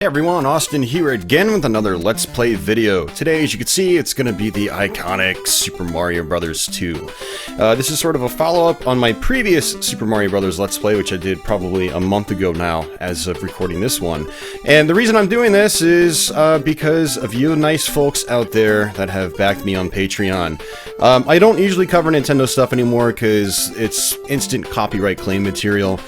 Hey everyone, Austin here again with another Let's Play video. Today, as you can see, it's going to be the iconic Super Mario Bros. 2. This is sort of a follow-up on my previous Super Mario Bros. Let's Play, which I did probably a month ago now, as of recording this one. And the reason I'm doing this is because of you nice folks out there that have backed me on Patreon. I don't usually cover Nintendo stuff anymore because it's instant copyright claim material.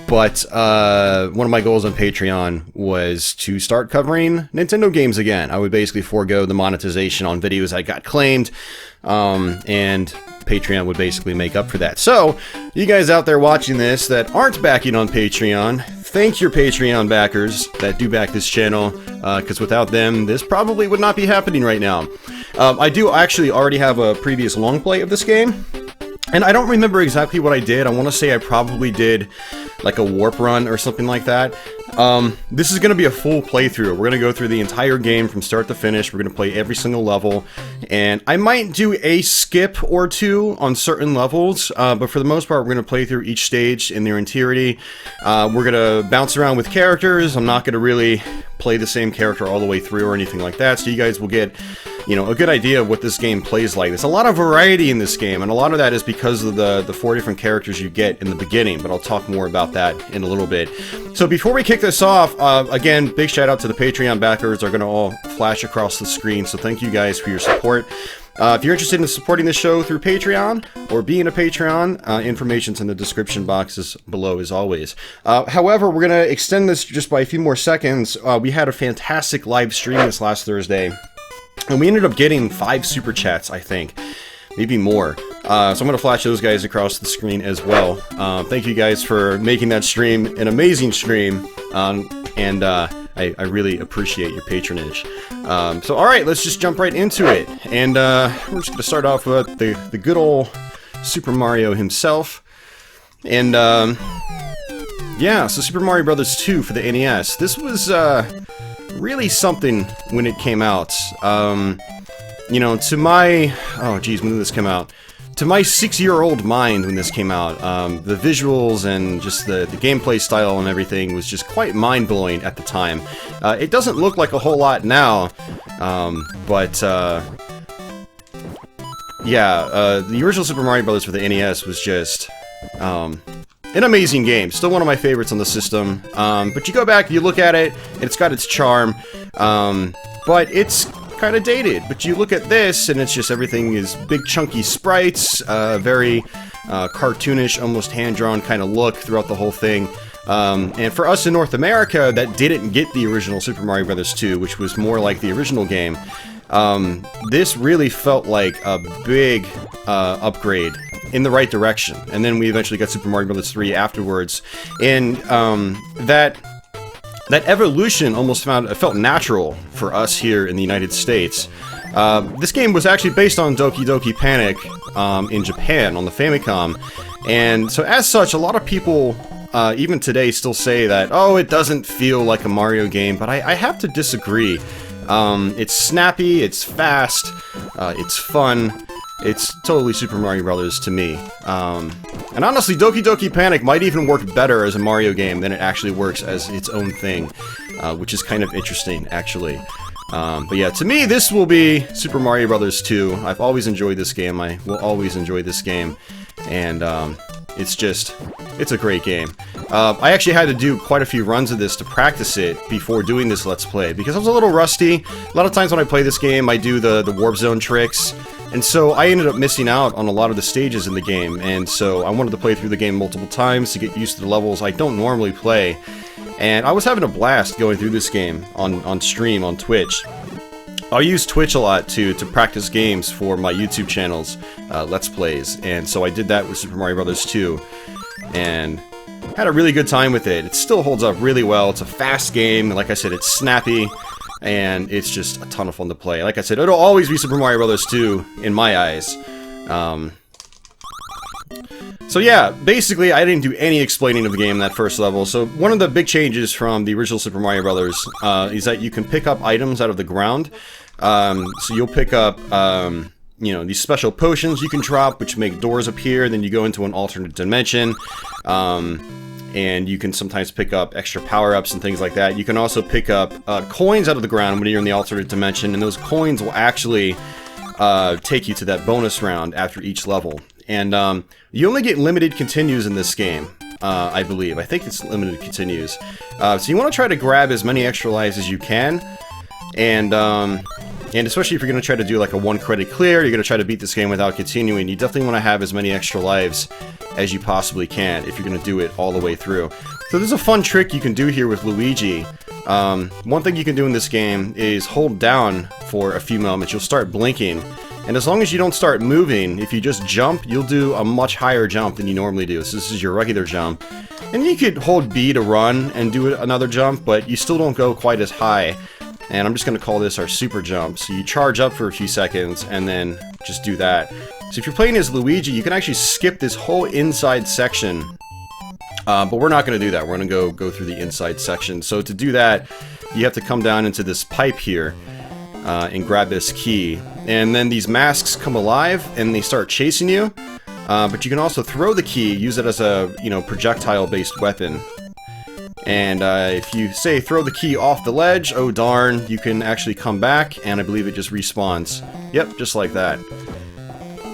But one of my goals on Patreon was to start covering Nintendo games again. I would basically forego the monetization on videos I got claimed, and Patreon would basically make up for that. So, you guys out there watching this that aren't backing on Patreon, thank your Patreon backers that do back this channel, because without them, this probably would not be happening right now. I do actually already have a previous long play of this game, and I don't remember exactly what I did. I want to say I probably did like a warp run or something like that. This is going to be a full playthrough. We're going to go through the entire game from start to finish. We're going to play every single level, and I might do a skip or two on certain levels, but for the most part, we're going to play through each stage in their entirety. We're going to bounce around with characters. I'm not going to really play the same character all the way through or anything like that, so you guys will get, you know, a good idea of what this game plays like. There's a lot of variety in this game, and a lot of that is because of the 4 different characters you get in the beginning, but I'll talk more about that in a little bit. So before we kick this off, again, big shout out to the Patreon backers. They're going to all flash across the screen, so thank you guys for your support. If you're interested in supporting the show through Patreon, or being a Patreon, information's in the description boxes below as always. However, we're going to extend this just by a few more seconds. We had a fantastic live stream this last Thursday, and we ended up getting 5 super chats, I think. Maybe more. So I'm going to flash those guys across the screen as well. Thank you guys for making that stream an amazing stream, and I really appreciate your patronage. So alright, let's just jump right into it. And we're just going to start off with the good old Super Mario himself. And yeah, so Super Mario Bros. 2 for the NES. This was really something when it came out. You know, to my... oh, geez, when did this come out? To my 6-year-old mind when this came out, the visuals and just the gameplay style and everything was just quite mind-blowing at the time. It doesn't look like a whole lot now, but yeah, the original Super Mario Bros. For the NES was just an amazing game. Still one of my favorites on the system, but you go back, you look at it, it's got its charm, but it's kind of dated. But you look at this, and it's just everything is big chunky sprites, very cartoonish, almost hand-drawn kind of look throughout the whole thing. And for us in North America that didn't get the original Super Mario Bros. 2, which was more like the original game, this really felt like a big upgrade in the right direction. And then we eventually got Super Mario Bros. 3 afterwards, and that evolution almost felt natural for us here in the United States. This game was actually based on Doki Doki Panic in Japan on the famicom, and so as such, a lot of people even today still say that, oh, it doesn't feel like a Mario game, but I have to disagree. It's snappy, it's fast, it's fun. It's totally Super Mario Bros. To me. And honestly, Doki Doki Panic might even work better as a Mario game than it actually works as its own thing, which is kind of interesting, actually. But yeah, to me, this will be Super Mario Bros. 2. I've always enjoyed this game. I will always enjoy this game. And it's a great game. I actually had to do quite a few runs of this to practice it before doing this Let's Play, because I was a little rusty. A lot of times when I play this game, I do the warp zone tricks, and so I ended up missing out on a lot of the stages in the game, and so I wanted to play through the game multiple times to get used to the levels I don't normally play. And I was having a blast going through this game on stream, on Twitch. I use Twitch a lot to practice games for my YouTube channel's Let's Plays, and so I did that with Super Mario Bros. 2, and had a really good time with it. It still holds up really well. It's a fast game, like I said, it's snappy, and it's just a ton of fun to play. Like I said, it'll always be Super Mario Bros. 2 in my eyes. So yeah, basically I didn't do any explaining of the game in that first level. So one of the big changes from the original Super Mario Bros. Is that you can pick up items out of the ground. So you'll pick up, you know, these special potions you can drop, which make doors appear, then you go into an alternate dimension. and you can sometimes pick up extra power-ups and things like that. You can also pick up coins out of the ground when you're in the alternate dimension, and those coins will actually take you to that bonus round after each level. And you only get limited continues in this game, I believe. I think it's limited continues. So you want to try to grab as many extra lives as you can, and especially if you're going to try to do like a 1-credit clear, you're going to try to beat this game without continuing, you definitely want to have as many extra lives as you possibly can if you're going to do it all the way through. So there's a fun trick you can do here with Luigi. One thing you can do in this game is hold down for a few moments, you'll start blinking, and as long as you don't start moving, if you just jump, you'll do a much higher jump than you normally do. So this is your regular jump. And you could hold B to run and do another jump, but you still don't go quite as high. And I'm just going to call this our super jump. So you charge up for a few seconds and then just do that. So if you're playing as Luigi, you can actually skip this whole inside section. But we're not going to do that. We're going to go through the inside section. So to do that, you have to come down into this pipe here and grab this key. And then these masks come alive and they start chasing you. But you can also throw the key, use it as a, projectile-based weapon. And if you say throw the key off the ledge, oh darn, you can actually come back, and I believe it just respawns. Yep, just like that.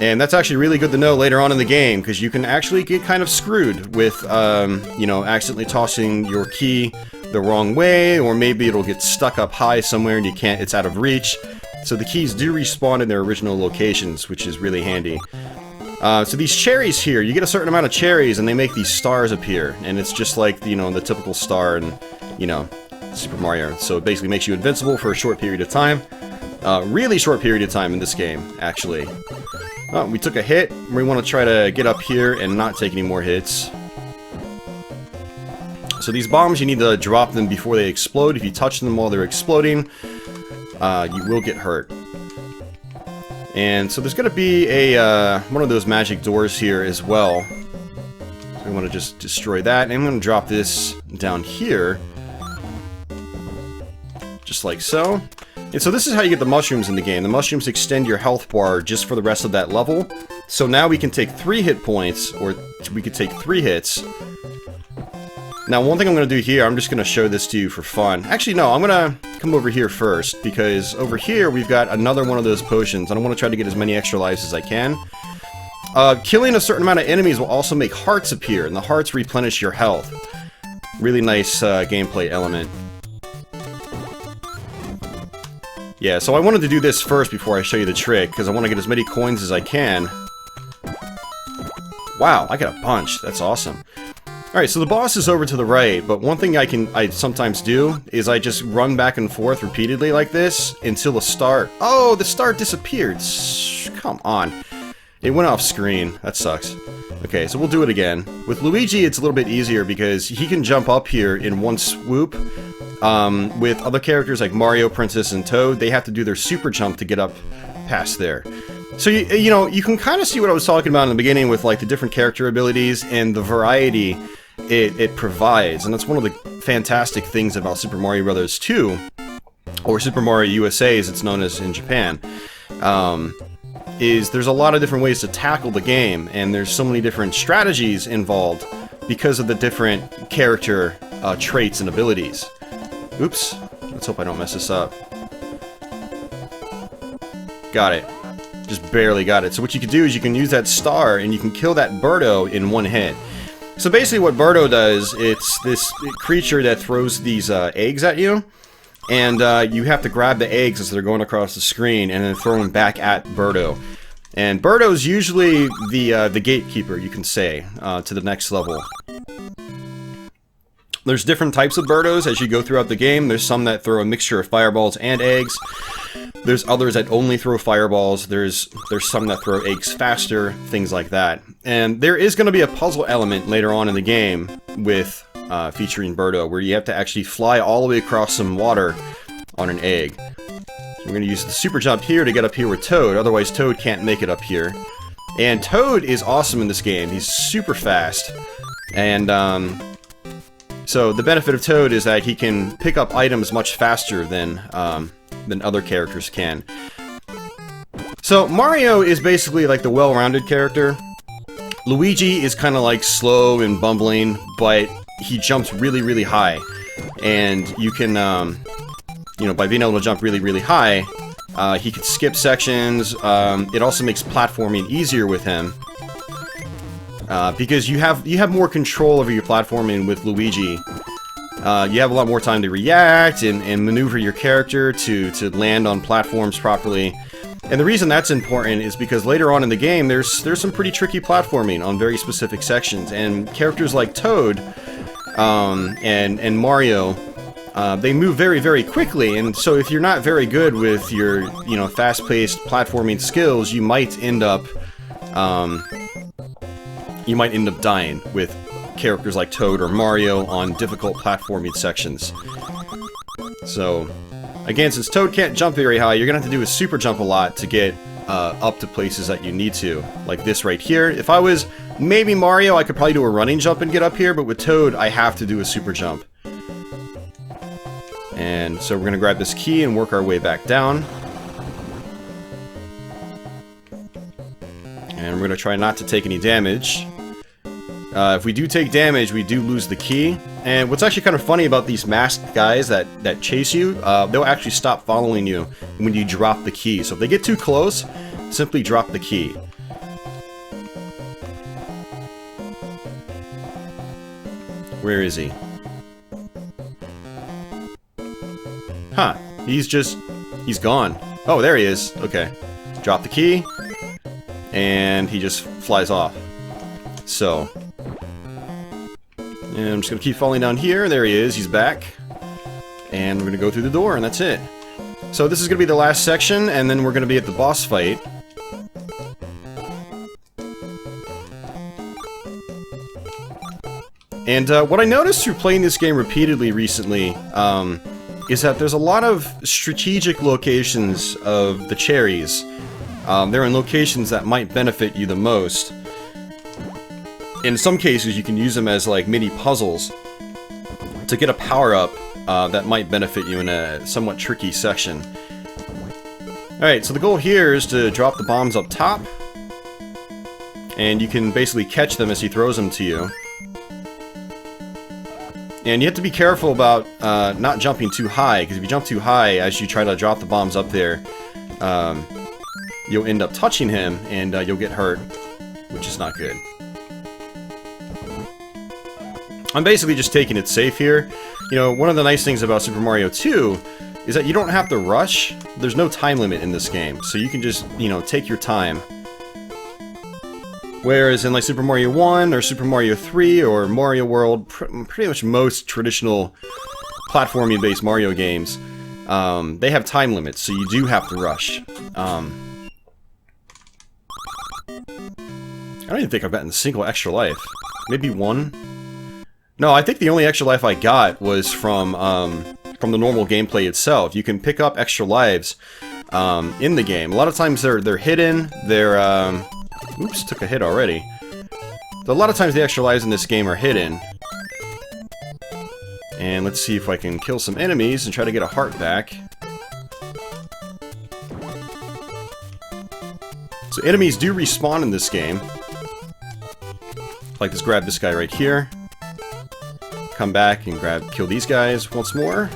And that's actually really good to know later on in the game, because you can actually get kind of screwed with, accidentally tossing your key the wrong way, or maybe it'll get stuck up high somewhere and it's out of reach. So the keys do respawn in their original locations, which is really handy. So these cherries here, you get a certain amount of cherries and they make these stars appear, and it's just like, the typical star in, Super Mario. So it basically makes you invincible for a short period of time. Really short period of time in this game, actually. Oh, we took a hit. We want to try to get up here and not take any more hits. So these bombs, you need to drop them before they explode. If you touch them while they're exploding, you will get hurt. And so there's going to be a one of those magic doors here as well. So we want to just destroy that. And I'm going to drop this down here. Just like so. And so this is how you get the mushrooms in the game. The mushrooms extend your health bar just for the rest of that level. So now we can take 3 hit points, or we could take 3 hits. Now, one thing I'm going to do here, I'm just going to show this to you for fun. Actually, no, I'm going to come over here first, because over here we've got another one of those potions, and I want to try to get as many extra lives as I can. Killing a certain amount of enemies will also make hearts appear, and the hearts replenish your health. Really nice gameplay element. Yeah, so I wanted to do this first before I show you the trick, because I want to get as many coins as I can. Wow, I got a bunch. That's awesome. Alright, so the boss is over to the right, but one thing I sometimes do is I just run back and forth repeatedly like this until the star... Oh, the star disappeared. Come on. It went off screen. That sucks. Okay, so we'll do it again. With Luigi, it's a little bit easier because he can jump up here in one swoop. With other characters like Mario, Princess, and Toad, they have to do their super jump to get up past there. So, you can kind of see what I was talking about in the beginning with, like, the different character abilities and the variety it provides. And that's one of the fantastic things about Super Mario Bros. 2, or Super Mario USA as it's known as in Japan, is there's a lot of different ways to tackle the game, and there's so many different strategies involved because of the different character traits and abilities. Oops. Let's hope I don't mess this up. Got it. Just barely got it. So what you can do is you can use that star and you can kill that Birdo in one hit. So basically what Birdo does, it's this creature that throws these eggs at you. And you have to grab the eggs as they're going across the screen and then throw them back at Birdo. And Birdo's usually the gatekeeper, you can say, to the next level. There's different types of Birdos as you go throughout the game. There's some that throw a mixture of fireballs and eggs. There's others that only throw fireballs. There's some that throw eggs faster, things like that. And there is going to be a puzzle element later on in the game with featuring Birdo, where you have to actually fly all the way across some water on an egg. So we're going to use the super jump here to get up here with Toad, otherwise Toad can't make it up here. And Toad is awesome in this game. He's super fast. And so the benefit of Toad is that he can pick up items much faster than other characters can. So Mario is basically like the well-rounded character. Luigi is kind of like slow and bumbling, but he jumps really, really high. And you can, you know, by being able to jump really, really high, he can skip sections. It also makes platforming easier with him. Because you have more control over your platforming with Luigi. You have a lot more time to react and maneuver your character to land on platforms properly. And the reason that's important is because later on in the game, there's some pretty tricky platforming on very specific sections, and characters like Toad and Mario, they move very, very quickly. And so if you're not very good with your, you know, fast-paced platforming skills, you might end up dying with characters like Toad or Mario on difficult platforming sections. So, again, since Toad can't jump very high, you're gonna have to do a super jump a lot to get up to places that you need to. Like this right here. If I was maybe Mario, I could probably do a running jump and get up here, but with Toad, I have to do a super jump. And so we're gonna grab this key and work our way back down. And we're gonna try not to take any damage. If we do take damage, we do lose the key. And what's actually kind of funny about these masked guys that chase you, they'll actually stop following you when you drop the key. So if they get too close, simply drop the key. Where is he? Huh. He's gone. Oh, there he is. Okay. Drop the key. And he just flies off. So... and I'm just going to keep falling down here. There he is. He's back. And we're going to go through the door, and that's it. So this is going to be the last section, and then we're going to be at the boss fight. And what I noticed through playing this game repeatedly recently is that there's a lot of strategic locations of the cherries. They're in locations that might benefit you the most. In some cases, you can use them as like mini puzzles to get a power-up that might benefit you in a somewhat tricky section. Alright, so the goal here is to drop the bombs up top, and you can basically catch them as he throws them to you. And you have to be careful about not jumping too high, because if you jump too high as you try to drop the bombs up there, you'll end up touching him, and you'll get hurt, which is not good. I'm basically just taking it safe here. You know, one of the nice things about Super Mario 2 is that you don't have to rush. There's no time limit in this game, so you can just, you know, take your time. Whereas in like Super Mario 1 or Super Mario 3 or Mario World, pretty much most traditional platforming-based Mario games, they have time limits, so you do have to rush. I don't even think I've gotten a single extra life. Maybe one? No, I think the only extra life I got was from the normal gameplay itself. You can pick up extra lives in the game. A lot of times they're hidden. They're oops, took a hit already. A lot of times the extra lives in this game are hidden. And let's see if I can kill some enemies and try to get a heart back. So enemies do respawn in this game. Like, let's grab this guy right here. Come back and kill these guys once more.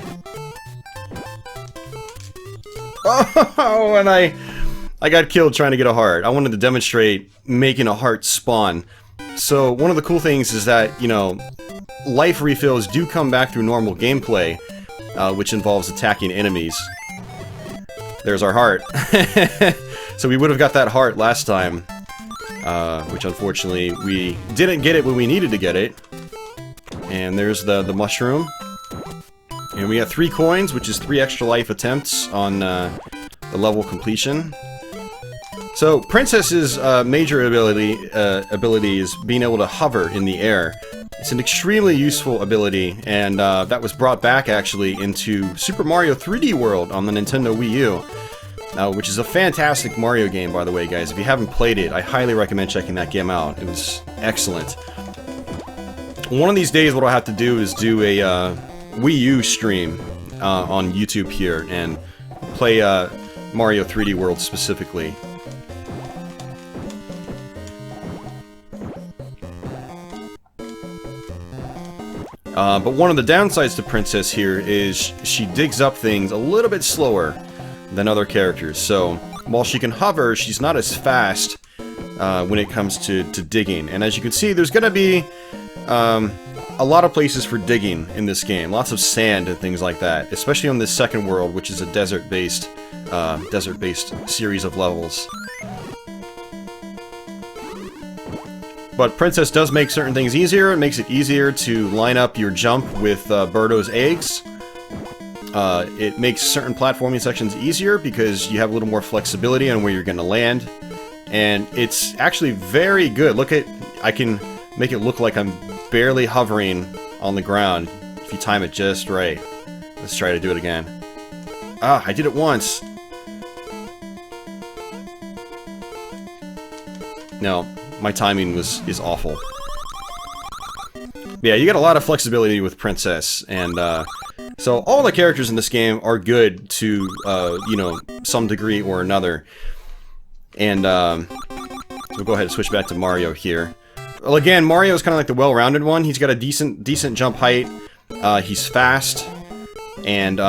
Oh, and I got killed trying to get a heart. I wanted to demonstrate making a heart spawn. So one of the cool things is that, you know, life refills do come back through normal gameplay, which involves attacking enemies. There's our heart. So we would have got that heart last time, which unfortunately we didn't get it when we needed to get it. And there's the mushroom. And we got 3 coins, which is 3 extra life attempts on the level completion. So, Princess's major ability is being able to hover in the air. It's an extremely useful ability, and that was brought back, actually, into Super Mario 3D World on the Nintendo Wii U. Which is a fantastic Mario game, by the way, guys. If you haven't played it, I highly recommend checking that game out. It was excellent. One of these days, what I'll have to do is do a Wii U stream on YouTube here and play Mario 3D World specifically. But one of the downsides to Princess here is she digs up things a little bit slower than other characters. So while she can hover, she's not as fast when it comes to digging. And as you can see, there's going to be a lot of places for digging in this game. Lots of sand and things like that, especially on this second world, which is a desert-based series of levels. But Princess does make certain things easier. It makes it easier to line up your jump with Birdo's eggs. It makes certain platforming sections easier because you have a little more flexibility on where you're going to land. And it's actually very good. Look at, I can make it look like I'm barely hovering on the ground if you time it just right. Let's try to do it again. Ah, I did it once. No, my timing is awful. Yeah, you get a lot of flexibility with Princess, and so all the characters in this game are good to, you know, some degree or another. And we'll go ahead and switch back to Mario here. Well, again, Mario is kind of like the well-rounded one. He's got a decent jump height. He's fast, and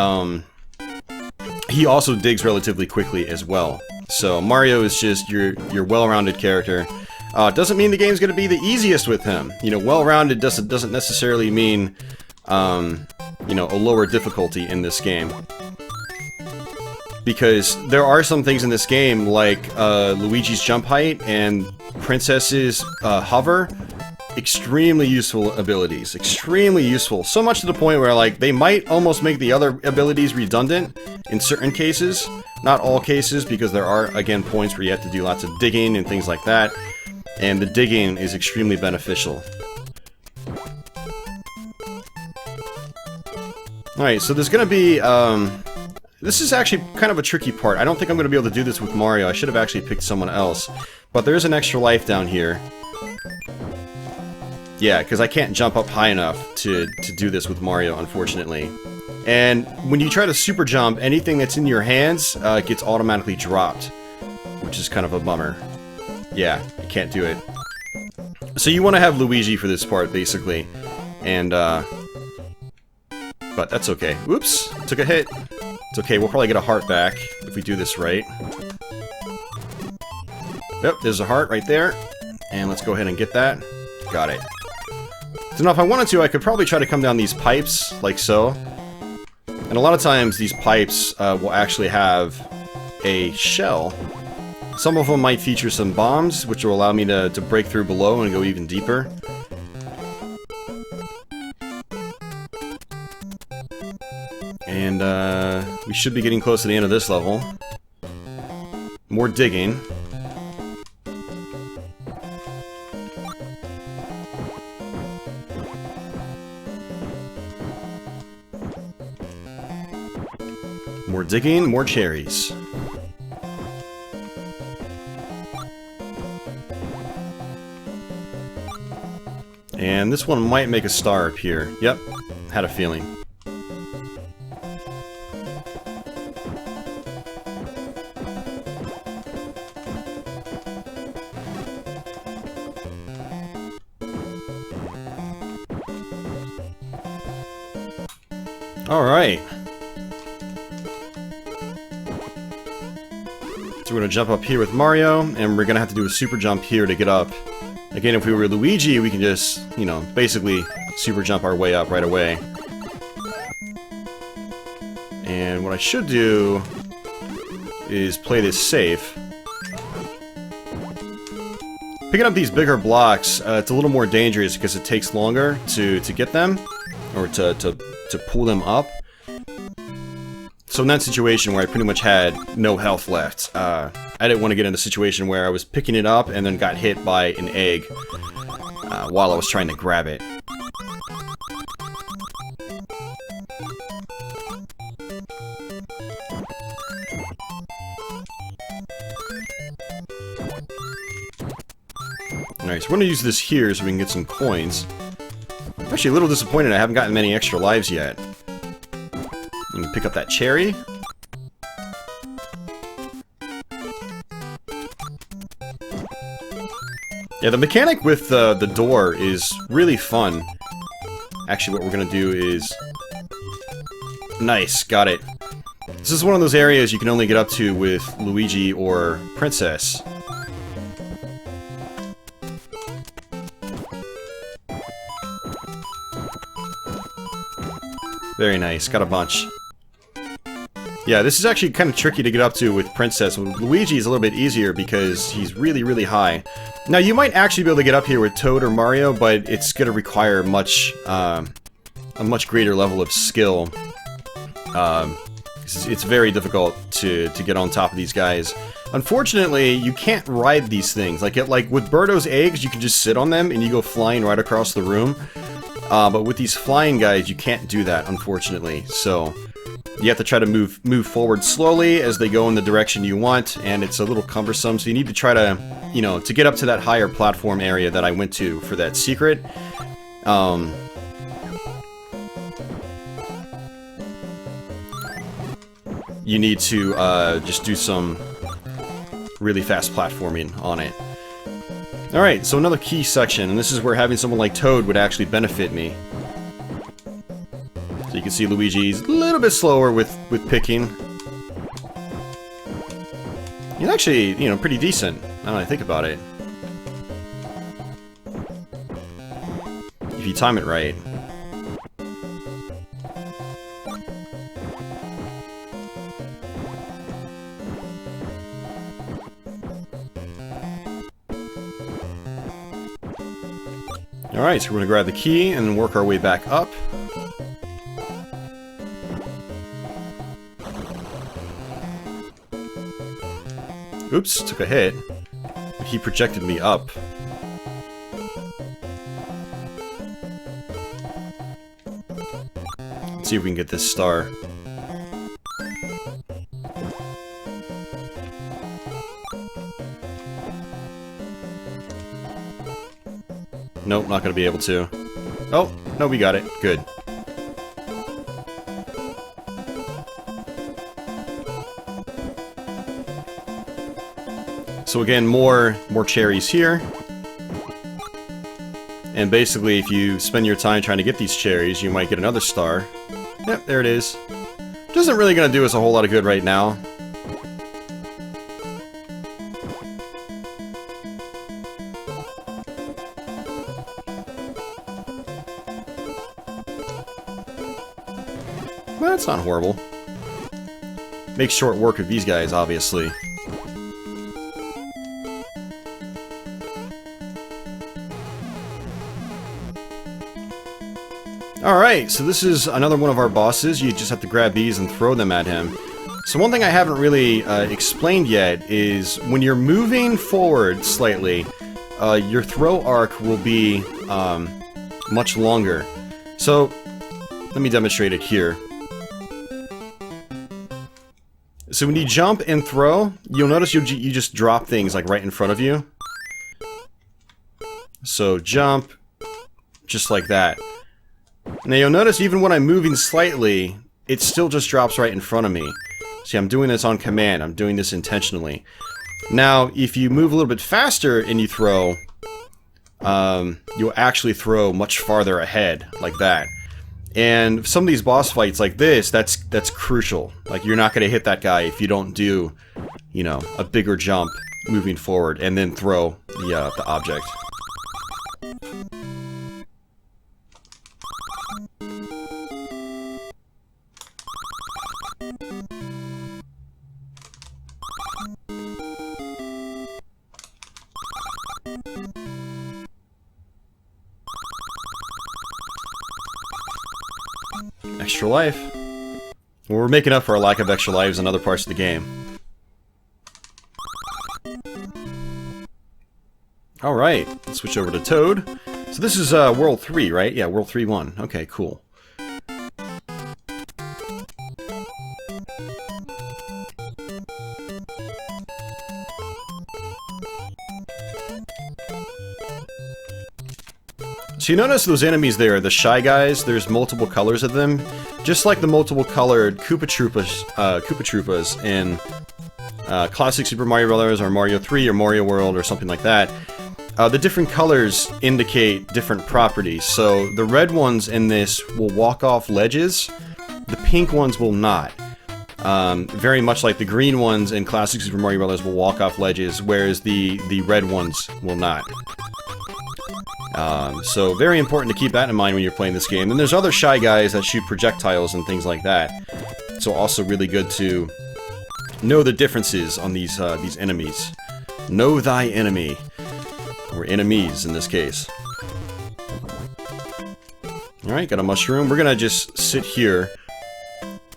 he also digs relatively quickly as well. So Mario is just your well-rounded character. Doesn't mean the game's going to be the easiest with him. You know, well-rounded doesn't necessarily mean you know, a lower difficulty in this game. Because there are some things in this game, like Luigi's jump height and Princess's hover, extremely useful abilities. Extremely useful. So much to the point where, like, they might almost make the other abilities redundant in certain cases. Not all cases, because there are, again, points where you have to do lots of digging and things like that. And the digging is extremely beneficial. Alright, so there's gonna be, this is actually kind of a tricky part. I don't think I'm gonna be able to do this with Mario. I should have actually picked someone else. But there's an extra life down here. Yeah, because I can't jump up high enough to do this with Mario, unfortunately. And when you try to super jump, anything that's in your hands gets automatically dropped, which is kind of a bummer. Yeah, you can't do it. So you want to have Luigi for this part, basically. And, but that's okay. Oops, took a hit. It's okay, we'll probably get a heart back if we do this right. Yep, there's a heart right there. And let's go ahead and get that. Got it. So now if I wanted to, I could probably try to come down these pipes, like so. And a lot of times, these pipes will actually have a shell. Some of them might feature some bombs, which will allow me to break through below and go even deeper. And we should be getting close to the end of this level. More digging. More digging, more cherries. And this one might make a star up here. Yep, had a feeling. Alright. So we're going to jump up here with Mario, and we're going to have to do a super jump here to get up. Again, if we were Luigi, we can just, you know, basically super jump our way up right away. And what I should do is play this safe. Picking up these bigger blocks, it's a little more dangerous because it takes longer to get them, or to pull them up. So in that situation where I pretty much had no health left, I didn't want to get in a situation where I was picking it up and then got hit by an egg while I was trying to grab it. Alright, so we're going to use this here so we can get some coins. I'm actually a little disappointed I haven't gotten many extra lives yet. You can pick up that cherry. Yeah, the mechanic with the door is really fun. Actually, what we're gonna do is... Nice, got it. This is one of those areas you can only get up to with Luigi or Princess. Very nice, got a bunch. Yeah, this is actually kind of tricky to get up to with Princess. Luigi is a little bit easier because he's really, really high. Now, you might actually be able to get up here with Toad or Mario, but it's going to require a much greater level of skill. It's very difficult to get on top of these guys. Unfortunately, you can't ride these things. Like with Birdo's eggs, you can just sit on them and you go flying right across the room. But with these flying guys, you can't do that, unfortunately. So you have to try to move forward slowly as they go in the direction you want, and it's a little cumbersome. So you need to try to, you know, to get up to that higher platform area that I went to for that secret. You need to just do some really fast platforming on it. Alright, so another key section, and this is where having someone like Toad would actually benefit me. So you can see Luigi's a little bit slower with picking. He's actually, you know, pretty decent, now that I think about it. If you time it right. Alright, so we're going to grab the key and work our way back up. Oops, took a hit. He projected me up. Let's see if we can get this star. Nope, not gonna be able to. Oh, no, we got it. Good. So again, more cherries here. And basically, if you spend your time trying to get these cherries, you might get another star. Yep, there it is. Which isn't really gonna do us a whole lot of good right now. Well, it's not horrible. Makes short work of these guys, obviously. Alright, so this is another one of our bosses. You just have to grab these and throw them at him. So one thing I haven't really explained yet is when you're moving forward slightly, your throw arc will be much longer. So, let me demonstrate it here. So when you jump and throw, you'll notice you just drop things like right in front of you. So jump, just like that. Now you'll notice even when I'm moving slightly, it still just drops right in front of me. See, I'm doing this on command, I'm doing this intentionally. Now, if you move a little bit faster and you throw, you'll actually throw much farther ahead, like that. And some of these boss fights like this, that's crucial. Like, you're not going to hit that guy if you don't do, you know, a bigger jump moving forward and then throw the object. Extra life. Well, we're making up for our lack of extra lives in other parts of the game. Alright, let's switch over to Toad. So this is World 3, right? Yeah, World 3-1. Okay, cool. So you notice those enemies there, the Shy Guys, there's multiple colors of them. Just like the multiple colored Koopa Troopas in classic Super Mario Bros. Or Mario 3 or Mario World or something like that. the different colors indicate different properties. So the red ones in this will walk off ledges, the pink ones will not. Very much like the green ones in Classic Super Mario Bros. Will walk off ledges, whereas the red ones will not. So very important to keep that in mind when you're playing this game. And there's other Shy Guys that shoot projectiles and things like that. So also really good to know the differences on these enemies. Know thy enemy. Or enemies in this case. Alright, got a mushroom. We're gonna just sit here.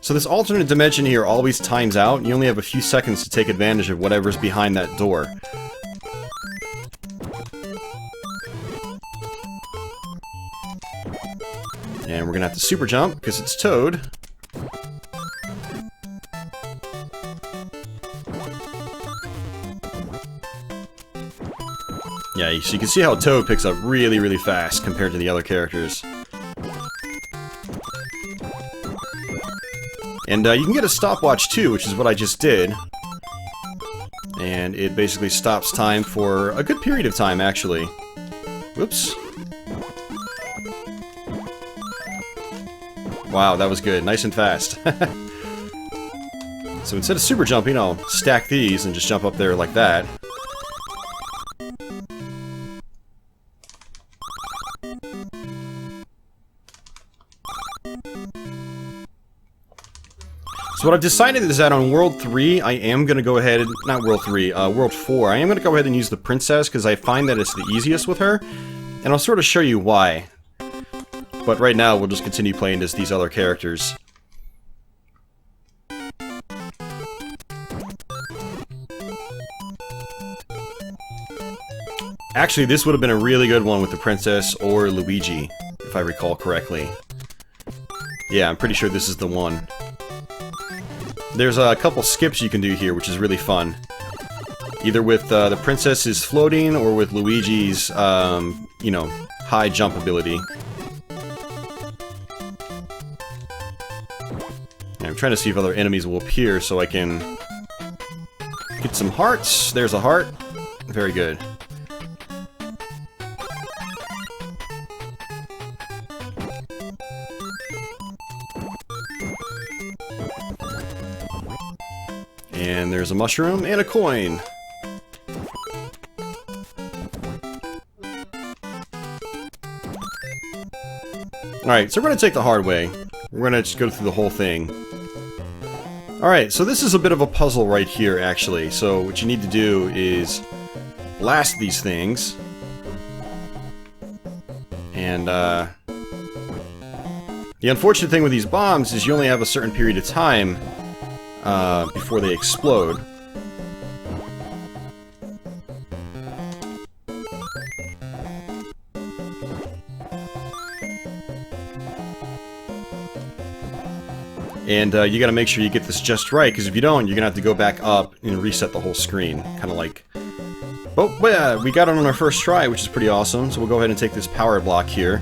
So this alternate dimension here always times out. You only have a few seconds to take advantage of whatever's behind that door. And we're gonna have to super jump because it's Toad. Yeah, so you can see how Toad picks up really, really fast compared to the other characters. And you can get a stopwatch too, which is what I just did. And it basically stops time for a good period of time, actually. Whoops. Wow, that was good. Nice and fast. So instead of super jumping, I'll stack these and just jump up there like that. So what I've decided is that on World 3, I am going to go ahead, not World 3, World 4, I am going to go ahead and use the Princess because I find that it's the easiest with her, and I'll sort of show you why. But right now, we'll just continue playing as these other characters. Actually, this would have been a really good one with the Princess or Luigi, if I recall correctly. Yeah, I'm pretty sure this is the one. There's a couple skips you can do here, which is really fun. Either with the Princess's floating, or with Luigi's, you know, high jump ability. And I'm trying to see if other enemies will appear so I can get some hearts. There's a heart. Very good. And there's a mushroom and a coin. Alright, so we're going to take the hard way. We're going to just go through the whole thing. Alright, so this is a bit of a puzzle right here, actually. So what you need to do is blast these things. And, the unfortunate thing with these bombs is you only have a certain period of time before they explode. And you gotta make sure you get this just right, because if you don't, you're gonna have to go back up and reset the whole screen. Kinda like... Oh, yeah, we got it on our first try, which is pretty awesome, so we'll go ahead and take this power block here.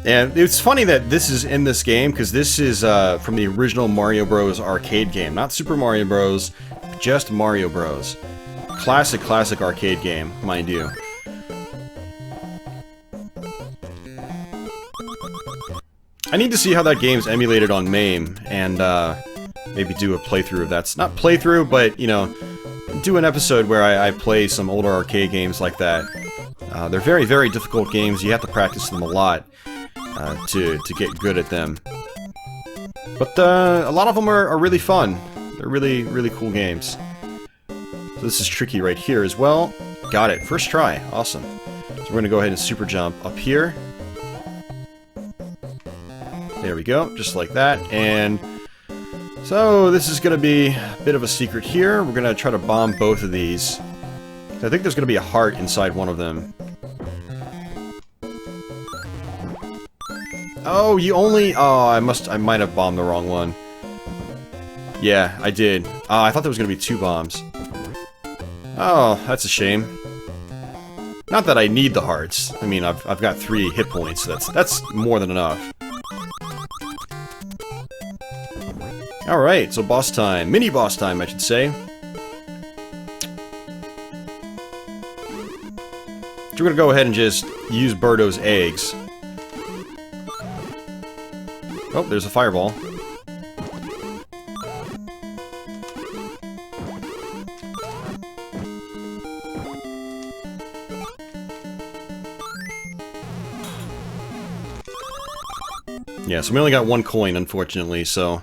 And it's funny that this is in this game, because this is from the original Mario Bros. Arcade game. Not Super Mario Bros., just Mario Bros. Classic arcade game, mind you. I need to see how that game's emulated on MAME, and maybe do a playthrough of that. Not playthrough, but, you know, do an episode where I play some older arcade games like that. They're very, very difficult games. You have to practice them a lot. To get good at them. But a lot of them are really fun. They're really, really cool games. So this is tricky right here as well. Got it. First try. Awesome. So we're going to go ahead and super jump up here. There we go. Just like that. And so this is going to be a bit of a secret here. We're going to try to bomb both of these. I think there's going to be a heart inside one of them. Oh, you only... Oh, I might have bombed the wrong one. Yeah, I did. I thought there was going to be 2 bombs. Oh, that's a shame. Not that I need the hearts. I mean, I've got 3 hit points. So that's more than enough. Alright, so boss time. Mini boss time, I should say. we're gonna go ahead and just use Birdo's eggs. Oh, there's a fireball. Yeah, so we only got 1 coin, unfortunately, so...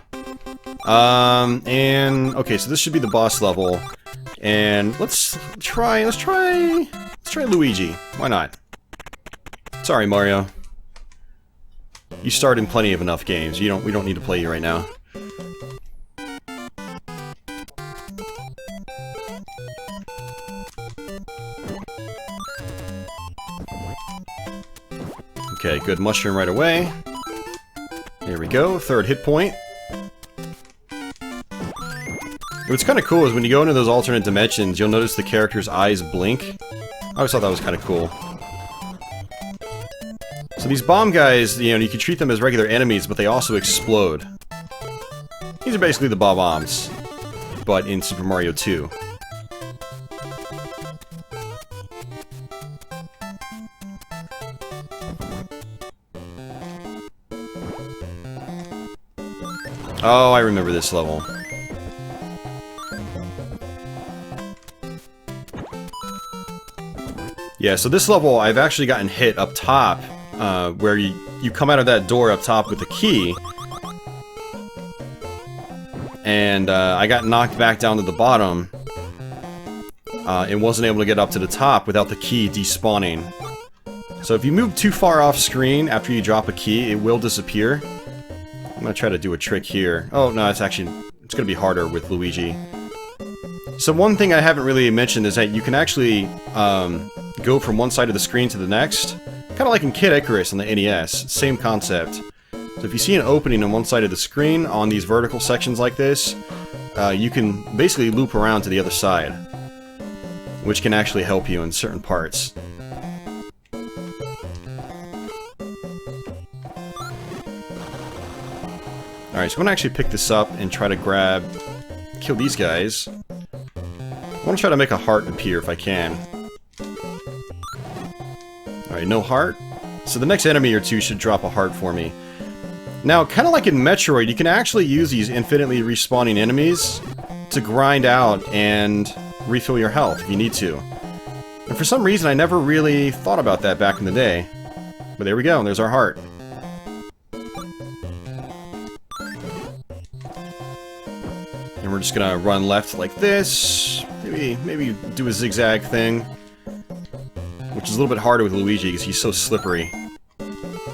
and... okay, so this should be the boss level. And let's try Luigi. Why not? Sorry, Mario. You starred in plenty of enough games. We don't need to play you right now. Okay, good mushroom right away. There we go, 3rd hit point. What's kind of cool is when you go into those alternate dimensions, you'll notice the character's eyes blink. I always thought that was kind of cool. So these bomb guys, you know, you can treat them as regular enemies, but they also explode. These are basically the bob-ombs, but in Super Mario 2. Oh, I remember this level. Yeah, so this level, I've actually gotten hit up top, where you come out of that door up top with the key. And I got knocked back down to the bottom, and wasn't able to get up to the top without the key despawning. So if you move too far off screen after you drop a key, it will disappear. I'm gonna try to do a trick here. Oh, no, it's gonna be harder with Luigi. So one thing I haven't really mentioned is that you can actually go from one side of the screen to the next. Kind of like in Kid Icarus on the NES. Same concept. So if you see an opening on one side of the screen on these vertical sections like this, you can basically loop around to the other side, which can actually help you in certain parts. Alright, so I'm gonna actually pick this up and try to kill these guys. I want to try to make a heart appear if I can. Alright, no heart. So the next enemy or two should drop a heart for me. Now, kind of like in Metroid, you can actually use these infinitely respawning enemies to grind out and refill your health if you need to. And for some reason, I never really thought about that back in the day. But there we go, and there's our heart. And we're just gonna run left like this. Maybe do a zigzag thing. Which is a little bit harder with Luigi because he's so slippery.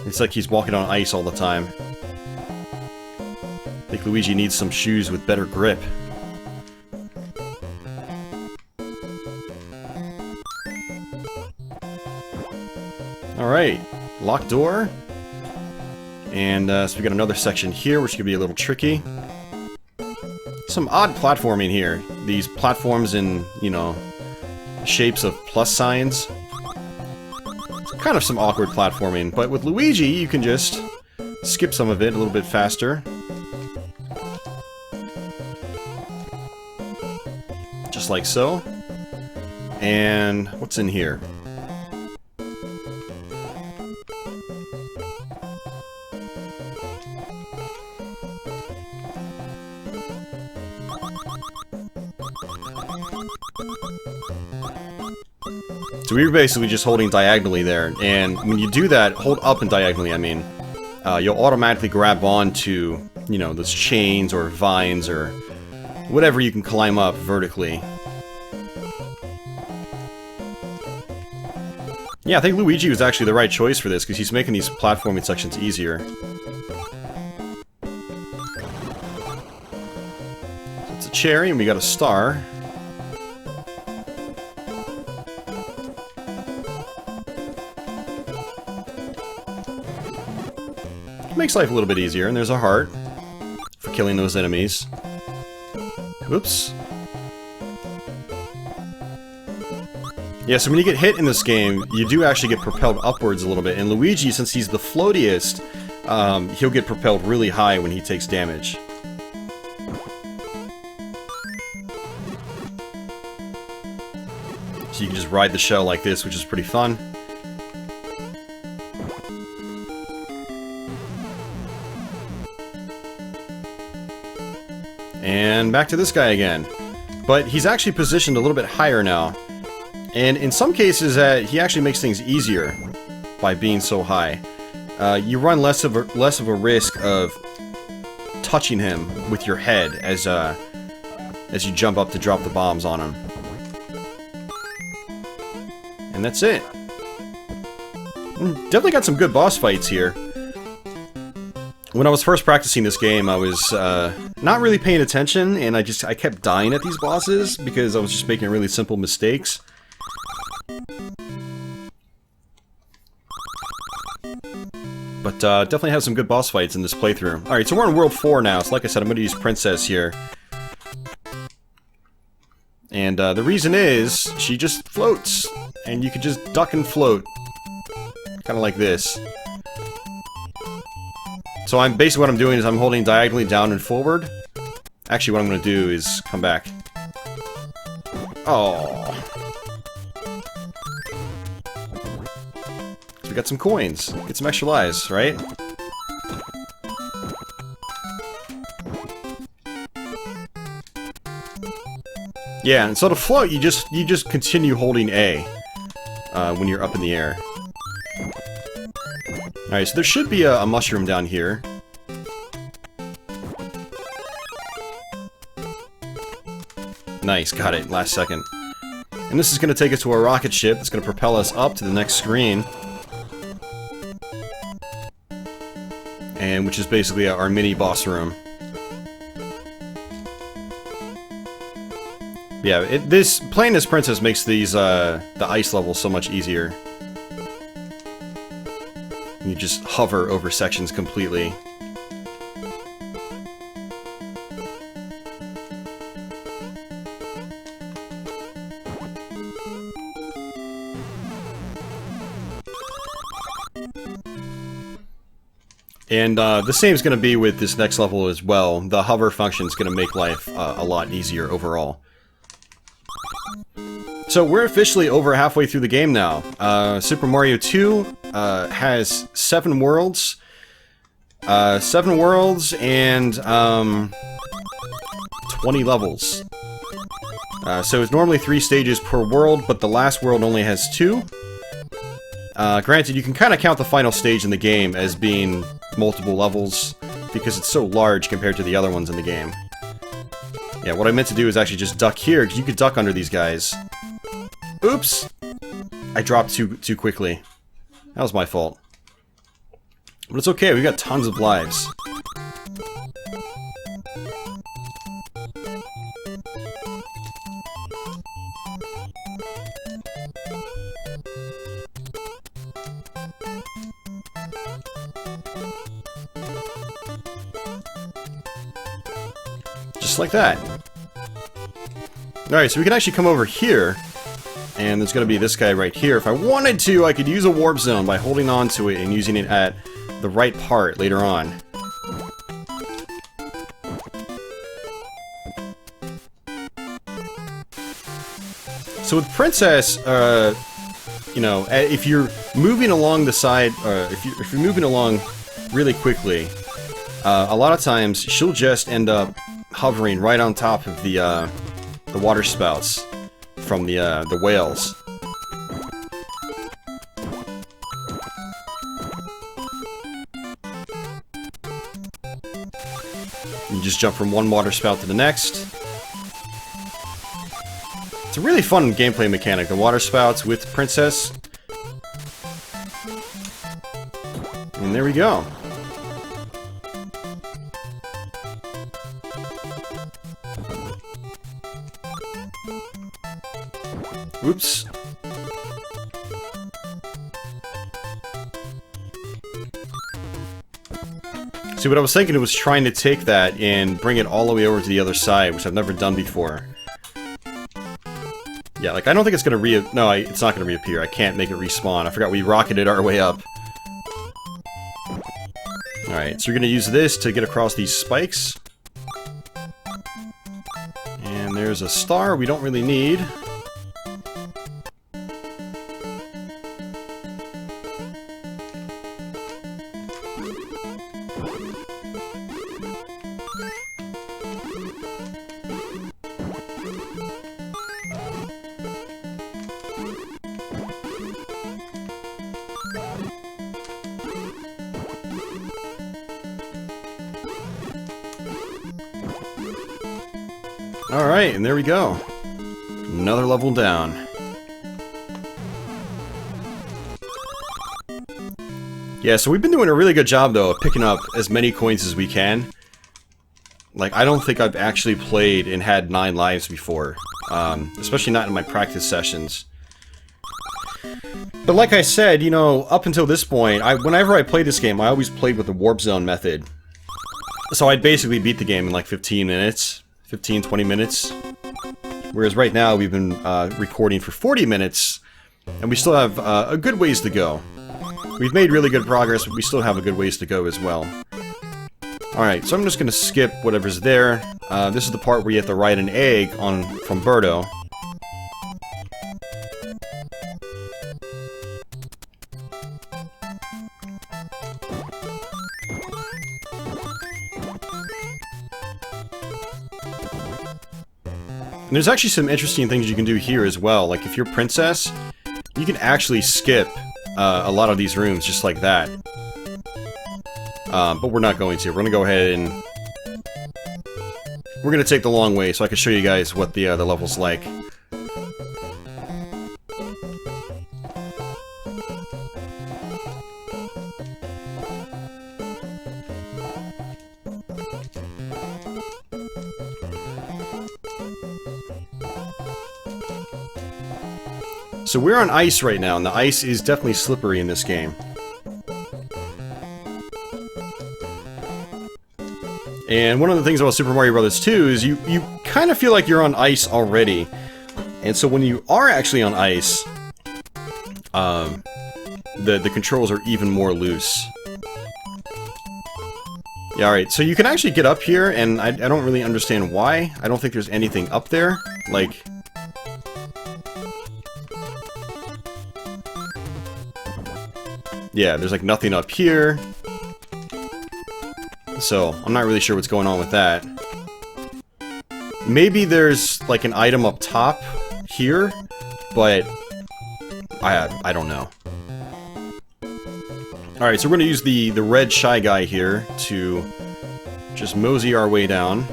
It's like he's walking on ice all the time. I think Luigi needs some shoes with better grip. Alright, locked door. And so we got another section here, which could be a little tricky. Some odd platforming here. These platforms in, you know, shapes of plus signs. It's kind of some awkward platforming, but with Luigi, you can just skip some of it a little bit faster. Just like so. And what's in here? So we were basically just holding diagonally there, and when you do that, hold up and diagonally, I mean, you'll automatically grab onto, you know, those chains or vines or whatever you can climb up vertically. Yeah, I think Luigi was actually the right choice for this, because he's making these platforming sections easier. So it's a cherry, and we got a star. Makes life a little bit easier, and there's a heart for killing those enemies. Whoops. Yeah, so when you get hit in this game, you do actually get propelled upwards a little bit, and Luigi, since he's the floatiest, he'll get propelled really high when he takes damage. So you can just ride the shell like this, which is pretty fun. back to this guy again. But he's actually positioned a little bit higher now. And in some cases, he actually makes things easier by being so high. You run less of a risk of touching him with your head as you jump up to drop the bombs on him. And that's it. Definitely got some good boss fights here. When I was first practicing this game, I was not really paying attention, and I kept dying at these bosses because I was just making really simple mistakes. But definitely have some good boss fights in this playthrough. Alright, so we're on World 4 now, so like I said, I'm going to use Princess here. And the reason is, she just floats, and you can just duck and float. Kind of like this. So basically what I'm doing is I'm holding diagonally down and forward. Actually, what I'm going to do is come back. Oh. So we got some coins. Get some extra lives, right? Yeah, and so to float, you just continue holding A when you're up in the air. Alright, so there should be a mushroom down here. Nice, got it, last second. And this is going to take us to a rocket ship that's going to propel us up to the next screen. And which is basically our mini boss room. Yeah, playing as Princess makes these, the ice levels so much easier. You just hover over sections completely. And the same is going to be with this next level as well. The hover function is going to make life a lot easier overall. So we're officially over halfway through the game now. Super Mario 2 has 7 worlds. 7 worlds and 20 levels. So it's normally 3 stages per world, but the last world only has 2. Granted, you can kind of count the final stage in the game as being multiple levels, because it's so large compared to the other ones in the game. Yeah, what I meant to do is actually just duck here, because you could duck under these guys. Oops! I dropped too quickly. That was my fault. But it's okay, we've got tons of lives. Just like that. Alright, so we can actually come over here, and there's going to be this guy right here. If I wanted to, I could use a warp zone by holding on to it and using it at the right part later on. So with Princess, you know, if you're moving along the side, if you're moving along really quickly, a lot of times she'll just end up hovering right on top of the water spouts from the whales. You just jump from one water spout to the next. It's a really fun gameplay mechanic, the water spouts with Princess. And there we go. Oops. See, what I was thinking was trying to take that and bring it all the way over to the other side, which I've never done before. Yeah, like, I don't think it's gonna no, it's not gonna reappear. I can't make it respawn. I forgot we rocketed our way up. Alright, so you're gonna use this to get across these spikes. And there's a star we don't really need. Alright, and there we go. Another level down. Yeah, so we've been doing a really good job, though, of picking up as many coins as we can. Like, I don't think I've actually played and had 9 lives before. Especially not in my practice sessions. But like I said, you know, up until this point, whenever I played this game, I always played with the warp zone method. So I'd basically beat the game in like 15 minutes. 15, 20 minutes. Whereas right now, we've been recording for 40 minutes, and we still have a good ways to go. We've made really good progress, but we still have a good ways to go as well. Alright, so I'm just going to skip whatever's there. This is the part where you have to write an egg from Birdo. And there's actually some interesting things you can do here as well. Like, if you're Princess, you can actually skip a lot of these rooms just like that. But we're not going to. We're going to go ahead and... We're going to take the long way so I can show you guys what the level's like. So we're on ice right now, and the ice is definitely slippery in this game. And one of the things about Super Mario Bros. 2 is you kind of feel like you're on ice already. And so when you are actually on ice, the controls are even more loose. Yeah, alright, so you can actually get up here, and I don't really understand why. I don't think there's anything up there. Like... Yeah, there's like nothing up here. So, I'm not really sure what's going on with that. Maybe there's like an item up top here, but I don't know. Alright, so we're gonna use the red Shy Guy here to just mosey our way down.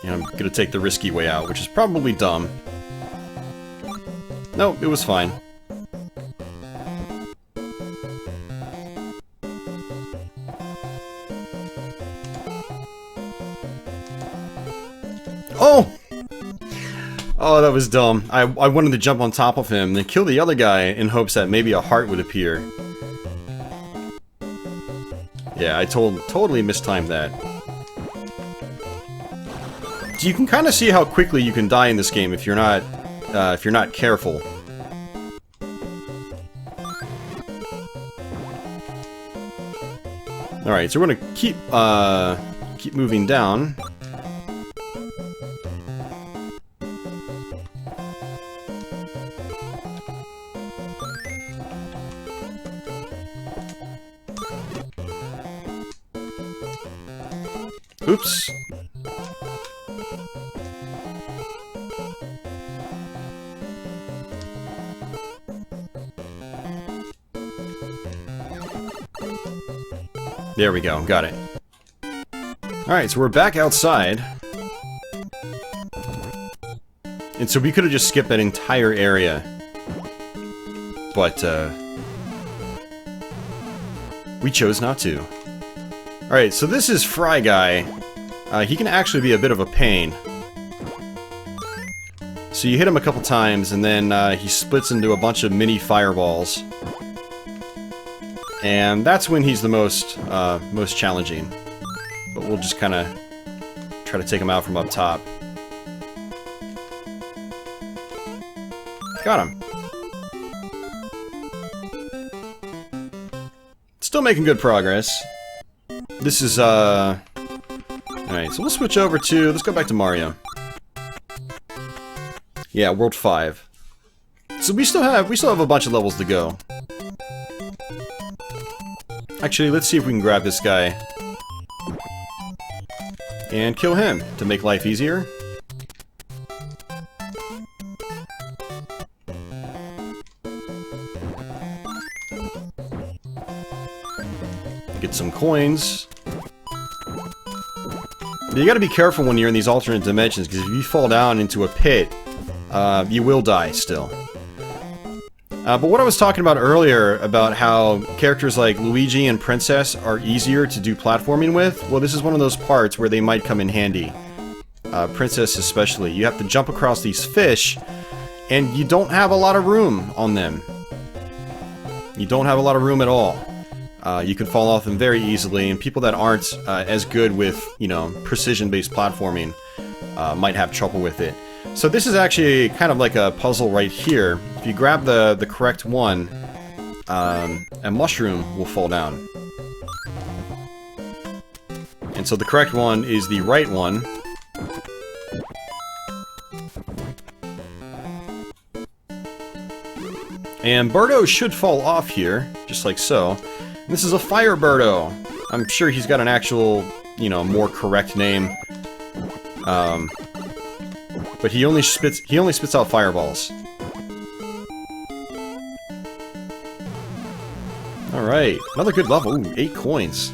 And I'm gonna take the risky way out, which is probably dumb. No, it was fine. Oh! Oh, that was dumb. I wanted to jump on top of him and then kill the other guy in hopes that maybe a heart would appear. Yeah, I totally mistimed that. You can kind of see how quickly you can die in this game if you're not careful. All right, so we're gonna keep moving down. Oops. There we go, got it. Alright, so we're back outside. And so we could have just skipped that entire area. But, we chose not to. Alright, so this is Fry Guy. He can actually be a bit of a pain. So you hit him a couple times, and then he splits into a bunch of mini fireballs. And that's when he's the most challenging. But we'll just kind of try to take him out from up top. Got him. Still making good progress. This is, alright, so we'll switch over to, let's go back to Mario. Yeah, World 5. So we still have a bunch of levels to go. Actually, let's see if we can grab this guy. And kill him, to make life easier. Get some coins. You gotta be careful when you're in these alternate dimensions, because if you fall down into a pit, you will die still. But what I was talking about earlier, about how characters like Luigi and Princess are easier to do platforming with, well, this is one of those parts where they might come in handy. Princess especially. You have to jump across these fish, and you don't have a lot of room on them. You don't have a lot of room at all. You can fall off them very easily, and people that aren't as good with, you know, precision-based platforming might have trouble with it. So this is actually kind of like a puzzle right here. If you grab the correct one, a mushroom will fall down. And so the correct one is the right one. And Birdo should fall off here, just like so. And this is a Fire Birdo. I'm sure he's got an actual, you know, more correct name. But he only spits out fireballs. Alright, another good level. Ooh, 8 coins.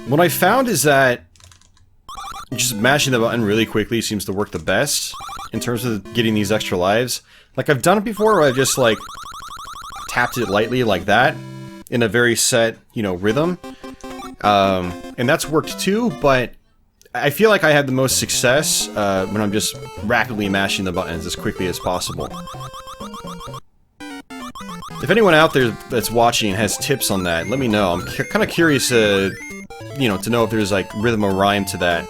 What I found is that just mashing the button really quickly seems to work the best in terms of getting these extra lives. Like, I've done it before where I've just, like, tapped it lightly like that in a very set, you know, rhythm. And that's worked too, but I feel like I had the most success when I'm just rapidly mashing the buttons as quickly as possible. If anyone out there that's watching has tips on that, let me know. I'm kind of curious, you know, to know if there's, like, rhythm or rhyme to that.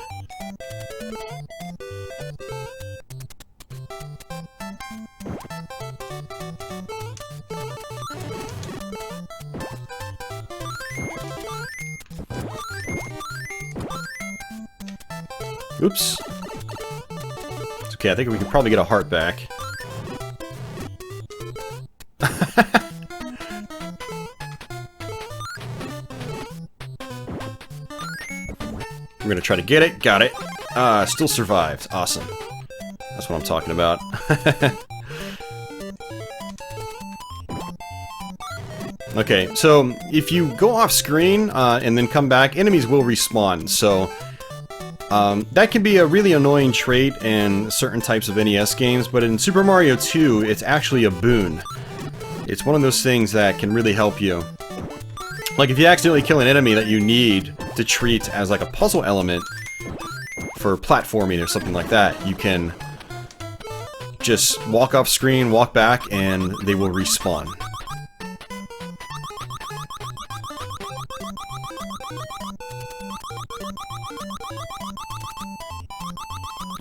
Oops. It's okay, I think we can probably get a heart back. We're gonna try to get it. Got it. Still survived. Awesome. That's what I'm talking about. Okay, so if you go off screen and then come back, enemies will respawn. So that can be a really annoying trait in certain types of NES games, but in Super Mario 2, it's actually a boon. It's one of those things that can really help you. Like, if you accidentally kill an enemy that you need to treat as like a puzzle element for platforming or something like that, you can just walk off screen, walk back, and they will respawn.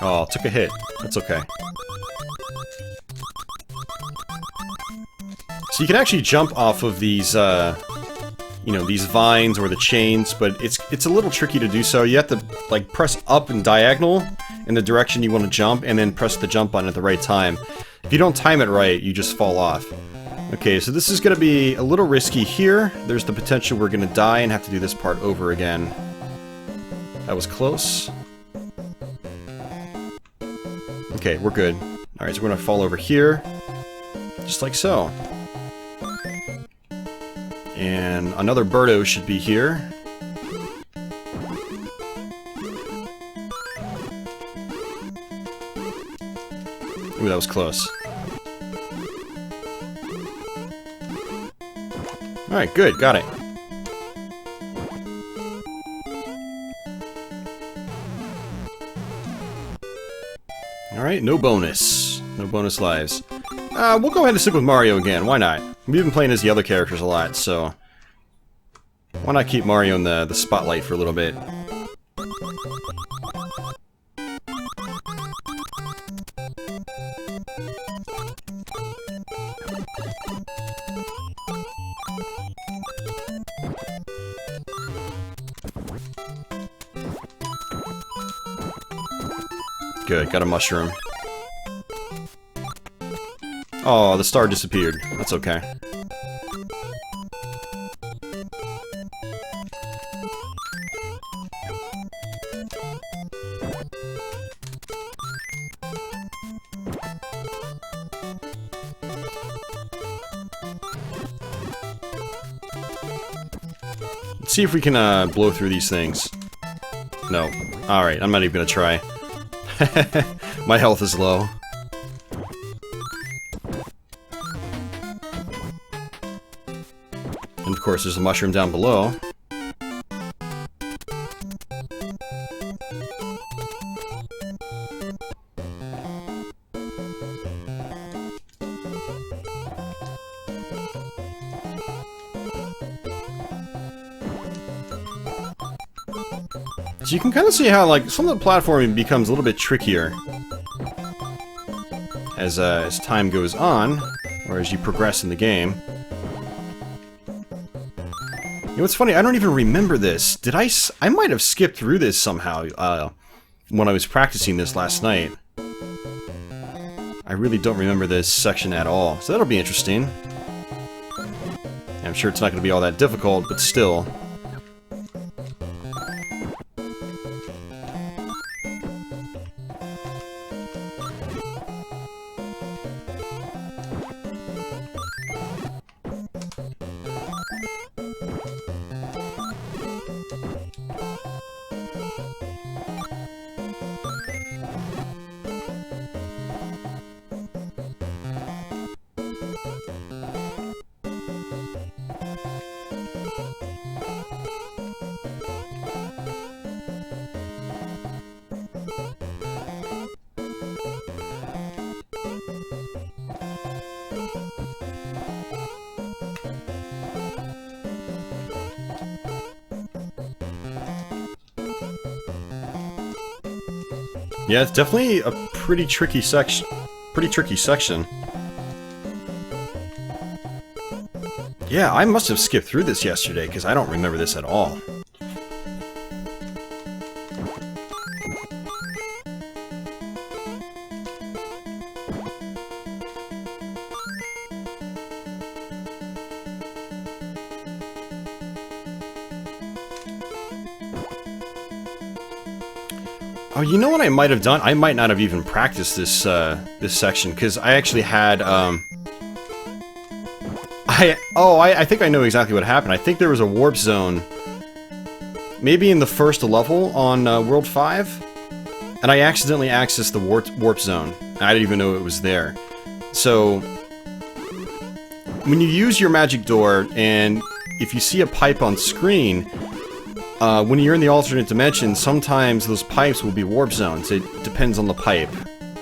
Oh, took a hit. That's okay. So you can actually jump off of these, you know, these vines or the chains, but it's a little tricky to do so. You have to, like, press up and diagonal in the direction you want to jump, and then press the jump button at the right time. If you don't time it right, you just fall off. Okay, so this is going to be a little risky here. There's the potential we're going to die and have to do this part over again. That was close. Okay, we're good. Alright, so we're gonna fall over here. Just like so. And another Birdo should be here. Ooh, that was close. Alright, good, got it. Alright, no bonus. No bonus lives. We'll go ahead and stick with Mario again, why not? We've been playing as the other characters a lot, so... why not keep Mario in the spotlight for a little bit? Good, got a mushroom. Oh, the star disappeared. That's okay. see if we can blow through these things. No. Alright, I'm not even gonna try. My health is low. And of course, there's a mushroom down below. So you can kind of see how, like, some of the platforming becomes a little bit trickier as time goes on, or as you progress in the game. You know what's funny? I don't even remember this. Did I might have skipped through this somehow when I was practicing this last night. I really don't remember this section at all, so that'll be interesting. I'm sure it's not going to be all that difficult, but still. Yeah, it's definitely a pretty tricky section. Yeah, I must have skipped through this yesterday, because I don't remember this at all. Oh, you know what I might have done? I might not have even practiced this this section, because I actually had I think I know exactly what happened. I think there was a warp zone, maybe in the first level on World 5, and I accidentally accessed the warp zone. I didn't even know it was there. So when you use your magic door, and if you see a pipe on screen, when you're in the alternate dimension, sometimes those pipes will be warp zones. It depends on the pipe.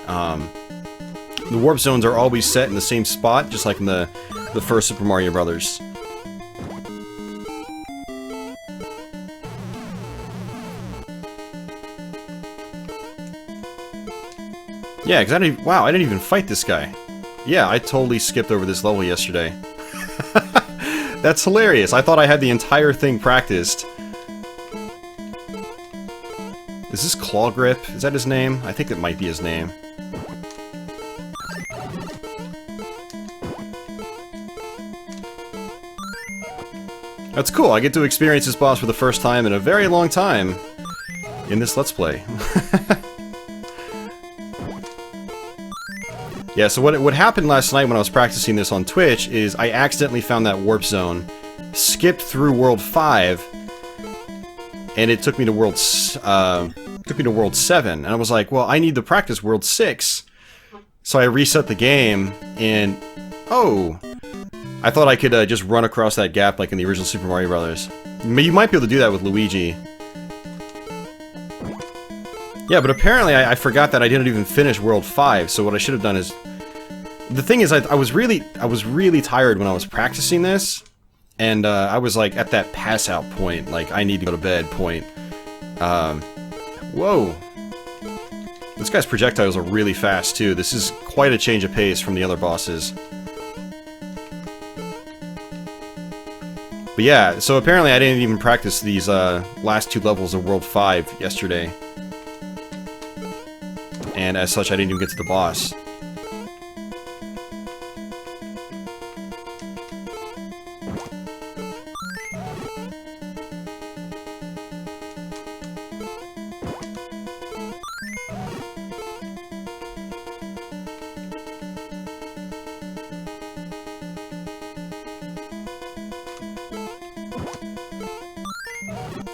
The warp zones are always set in the same spot, just like in the first Super Mario Brothers. Yeah, because I didn't even fight this guy. Yeah, I totally skipped over this level yesterday. That's hilarious. I thought I had the entire thing practiced. Is this Claw Grip? Is that his name? I think it might be his name. That's cool. I get to experience this boss for the first time in a very long time in this Let's Play. Yeah, so what happened last night when I was practicing this on Twitch is I accidentally found that warp zone, skipped through World 5, and it took me to World 7, and I was like, well, I need to practice World 6. So I reset the game, and oh, I thought I could just run across that gap like in the original Super Mario Brothers. You might be able to do that with Luigi. Yeah, but apparently I forgot that I didn't even finish World 5, so what I should have done is... The thing is, I was really tired when I was practicing this, and I was like at that pass-out point, like I need to go to bed point. Whoa! This guy's projectiles are really fast too. This is quite a change of pace from the other bosses. But yeah, so apparently I didn't even practice these last two levels of World 5 yesterday. And as such, I didn't even get to the boss.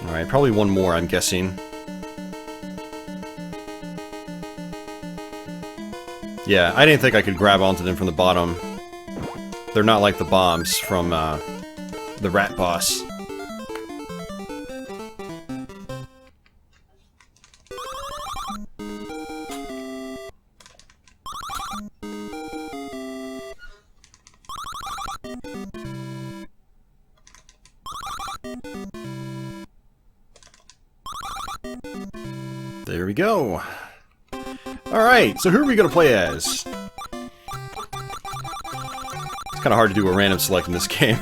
Alright, probably one more, I'm guessing. Yeah, I didn't think I could grab onto them from the bottom. They're not like the bombs from the rat boss. There we go. Alright, so who are we gonna play as? It's kinda hard to do a random select in this game.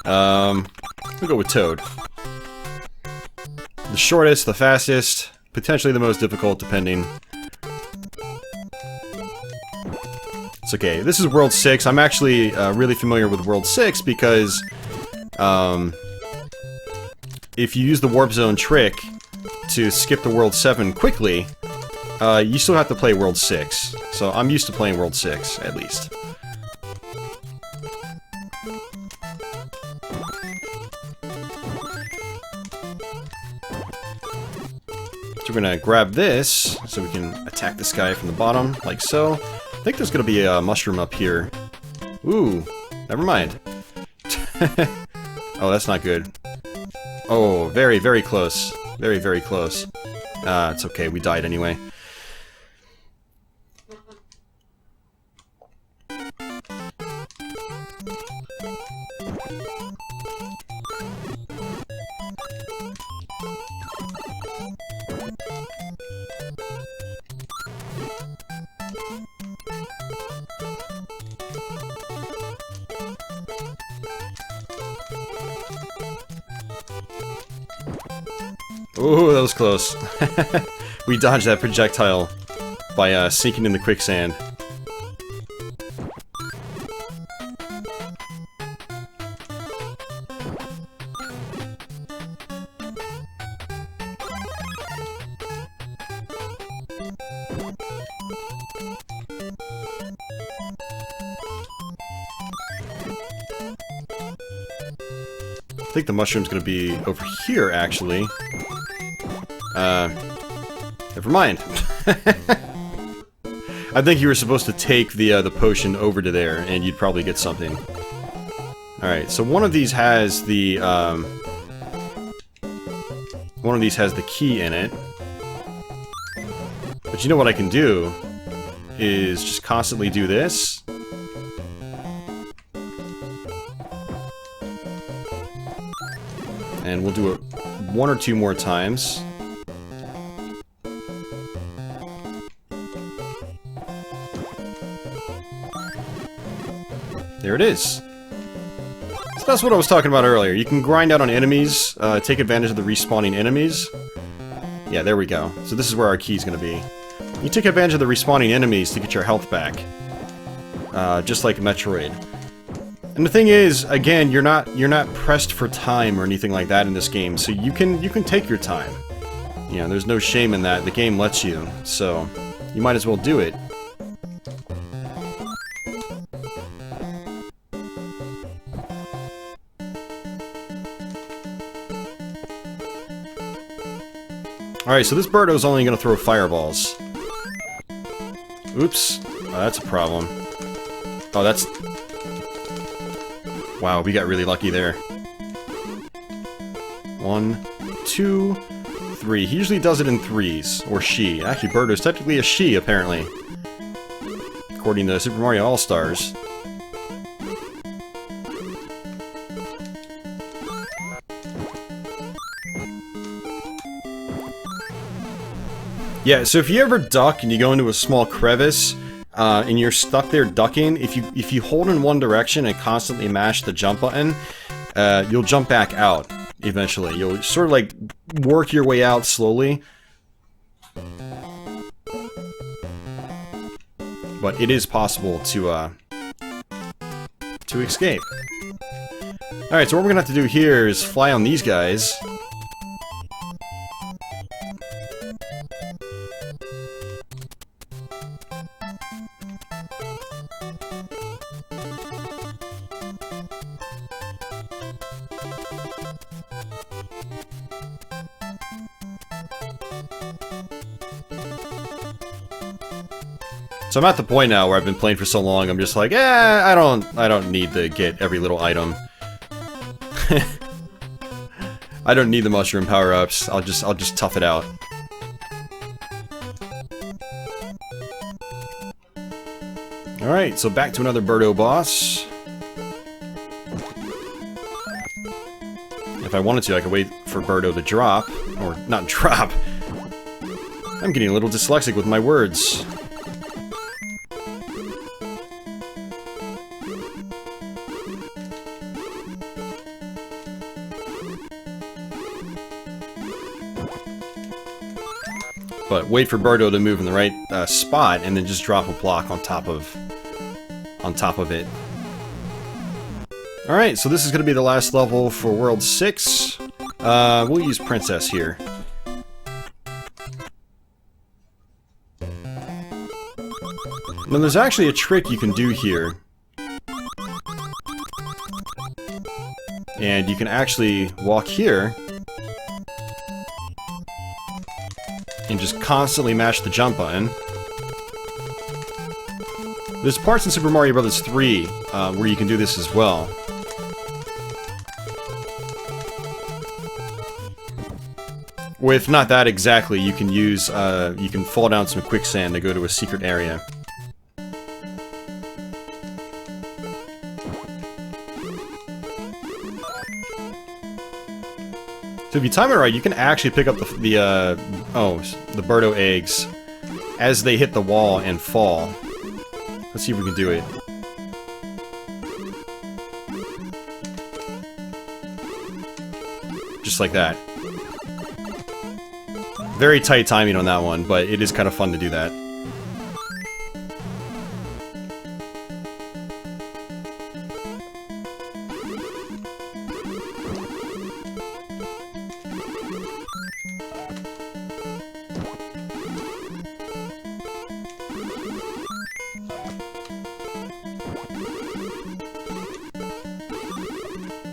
We'll go with Toad. The shortest, the fastest, potentially the most difficult, depending. It's okay. This is World 6. I'm actually really familiar with World 6 because if you use the Warp Zone trick to skip to World 7 quickly, you still have to play World 6. So I'm used to playing World 6, at least. So we're gonna grab this, so we can attack this guy from the bottom, like so. I think there's gonna be a mushroom up here. Ooh, never mind. Oh, that's not good. Oh, very, very close. Very, very close. It's okay, we died anyway. Ooh, that was close. We dodged that projectile by sinking in the quicksand. I think the mushroom's gonna be over here, actually. Never mind. I think you were supposed to take the potion over to there, and you'd probably get something. Alright, so one of these has the, one of these has the key in it. But you know what I can do? Is just constantly do this. And we'll do it one or two more times. There it is. So that's what I was talking about earlier. You can grind out on enemies, take advantage of the respawning enemies. Yeah, there we go. So this is where our key's gonna be. You take advantage of the respawning enemies to get your health back. Just like Metroid. And the thing is, again, you're not pressed for time or anything like that in this game, so you can take your time. You know, there's no shame in that. The game lets you, so you might as well do it. Alright, so this Birdo's only gonna throw fireballs. Oops. Oh, that's a problem. Oh, that's... Wow, we got really lucky there. 1, 2, 3. He usually does it in threes. Or she. Actually, Birdo's technically a she, apparently. According to Super Mario All-Stars. Yeah, so if you ever duck and you go into a small crevice, and you're stuck there ducking, if you hold in one direction and constantly mash the jump button, you'll jump back out eventually. You'll sort of like work your way out slowly. But it is possible to escape. Alright, so what we're gonna have to do here is fly on these guys. So I'm at the point now where I've been playing for so long, I'm just like, I don't need to get every little item. I don't need the mushroom power-ups. I'll just tough it out. Alright, so back to another Birdo boss. If I wanted to, I could wait for Birdo to drop. Or, not drop. I'm getting a little dyslexic with my words. But wait for Birdo to move in the right spot, and then just drop a block on top of it. Alright, so this is going to be the last level for World 6. We'll use Princess here. Now there's actually a trick you can do here. And you can actually walk here and just constantly mash the jump button. There's parts in Super Mario Bros. 3 where you can do this as well. With not that exactly, you can use, you can fall down some quicksand to go to a secret area. So if you time it right, you can actually pick up the Birdo eggs as they hit the wall and fall. Let's see if we can do it. Just like that. Very tight timing on that one, but it is kind of fun to do that.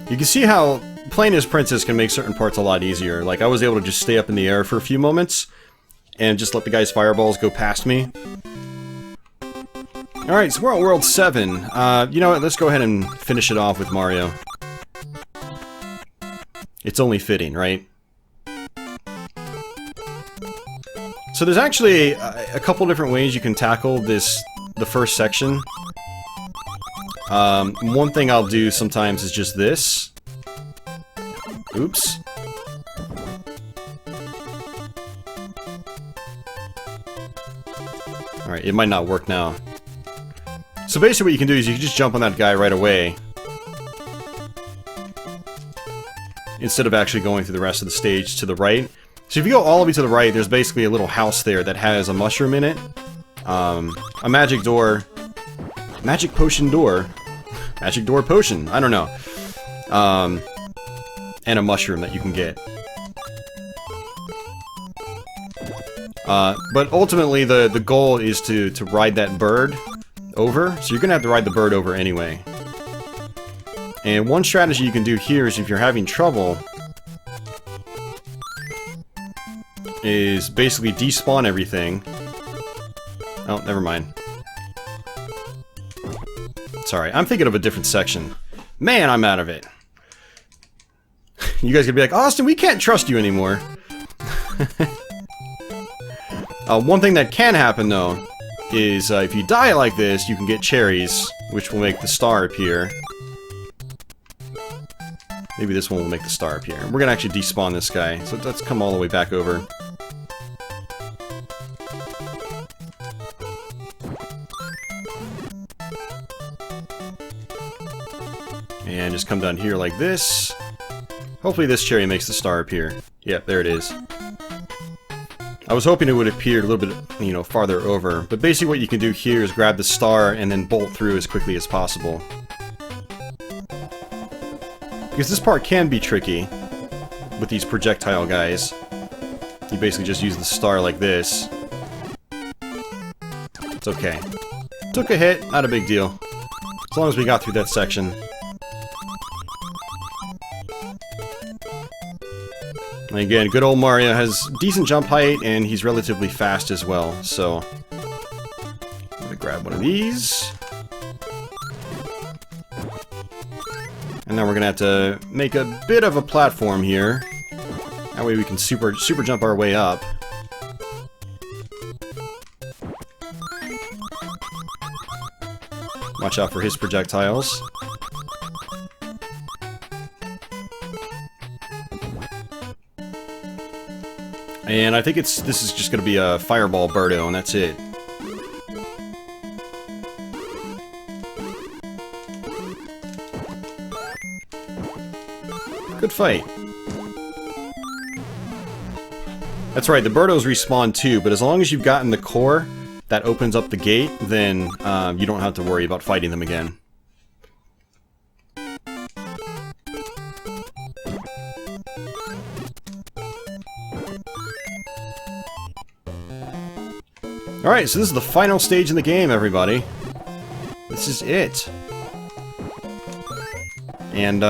You can see how playing as Princess can make certain parts a lot easier. Like, I was able to just stay up in the air for a few moments and just let the guy's fireballs go past me. Alright, so we're on World 7. You know what, let's go ahead and finish it off with Mario. It's only fitting, right? So there's actually a couple different ways you can tackle the first section. One thing I'll do sometimes is just this. Oops. Alright, it might not work now. So basically what you can do is you can just jump on that guy right away, instead of actually going through the rest of the stage to the right. So if you go all the way to the right, there's basically a little house there that has a mushroom in it. A magic door. Magic potion door. Magic door potion. I don't know. And a mushroom that you can get. But ultimately, the goal is to ride that bird over. So you're gonna have to ride the bird over anyway. And one strategy you can do here is if you're having trouble, is basically despawn everything. Oh, never mind. Sorry, I'm thinking of a different section. Man, I'm out of it. You guys gonna be like, Austin, we can't trust you anymore. One thing that can happen, though, is if you die like this, you can get cherries, which will make the star appear. Maybe this one will make the star appear. We're gonna actually despawn this guy, so let's come all the way back over. And just come down here like this. Hopefully this cherry makes the star appear. Yep, there it is. I was hoping it would appear a little bit, you know, farther over. But basically what you can do here is grab the star and then bolt through as quickly as possible. Because this part can be tricky with these projectile guys. You basically just use the star like this. It's okay. Took a hit, not a big deal. As long as we got through that section. And again, good old Mario has decent jump height, and he's relatively fast as well, so... grab one of these. And then we're gonna have to make a bit of a platform here. That way we can super jump our way up. Watch out for his projectiles. And I think this is just gonna be a fireball Birdo, and that's it. Good fight. That's right, the Birdos respawn too, but as long as you've gotten the core that opens up the gate, then you don't have to worry about fighting them again. Alright, so this is the final stage in the game, everybody. This is it. And,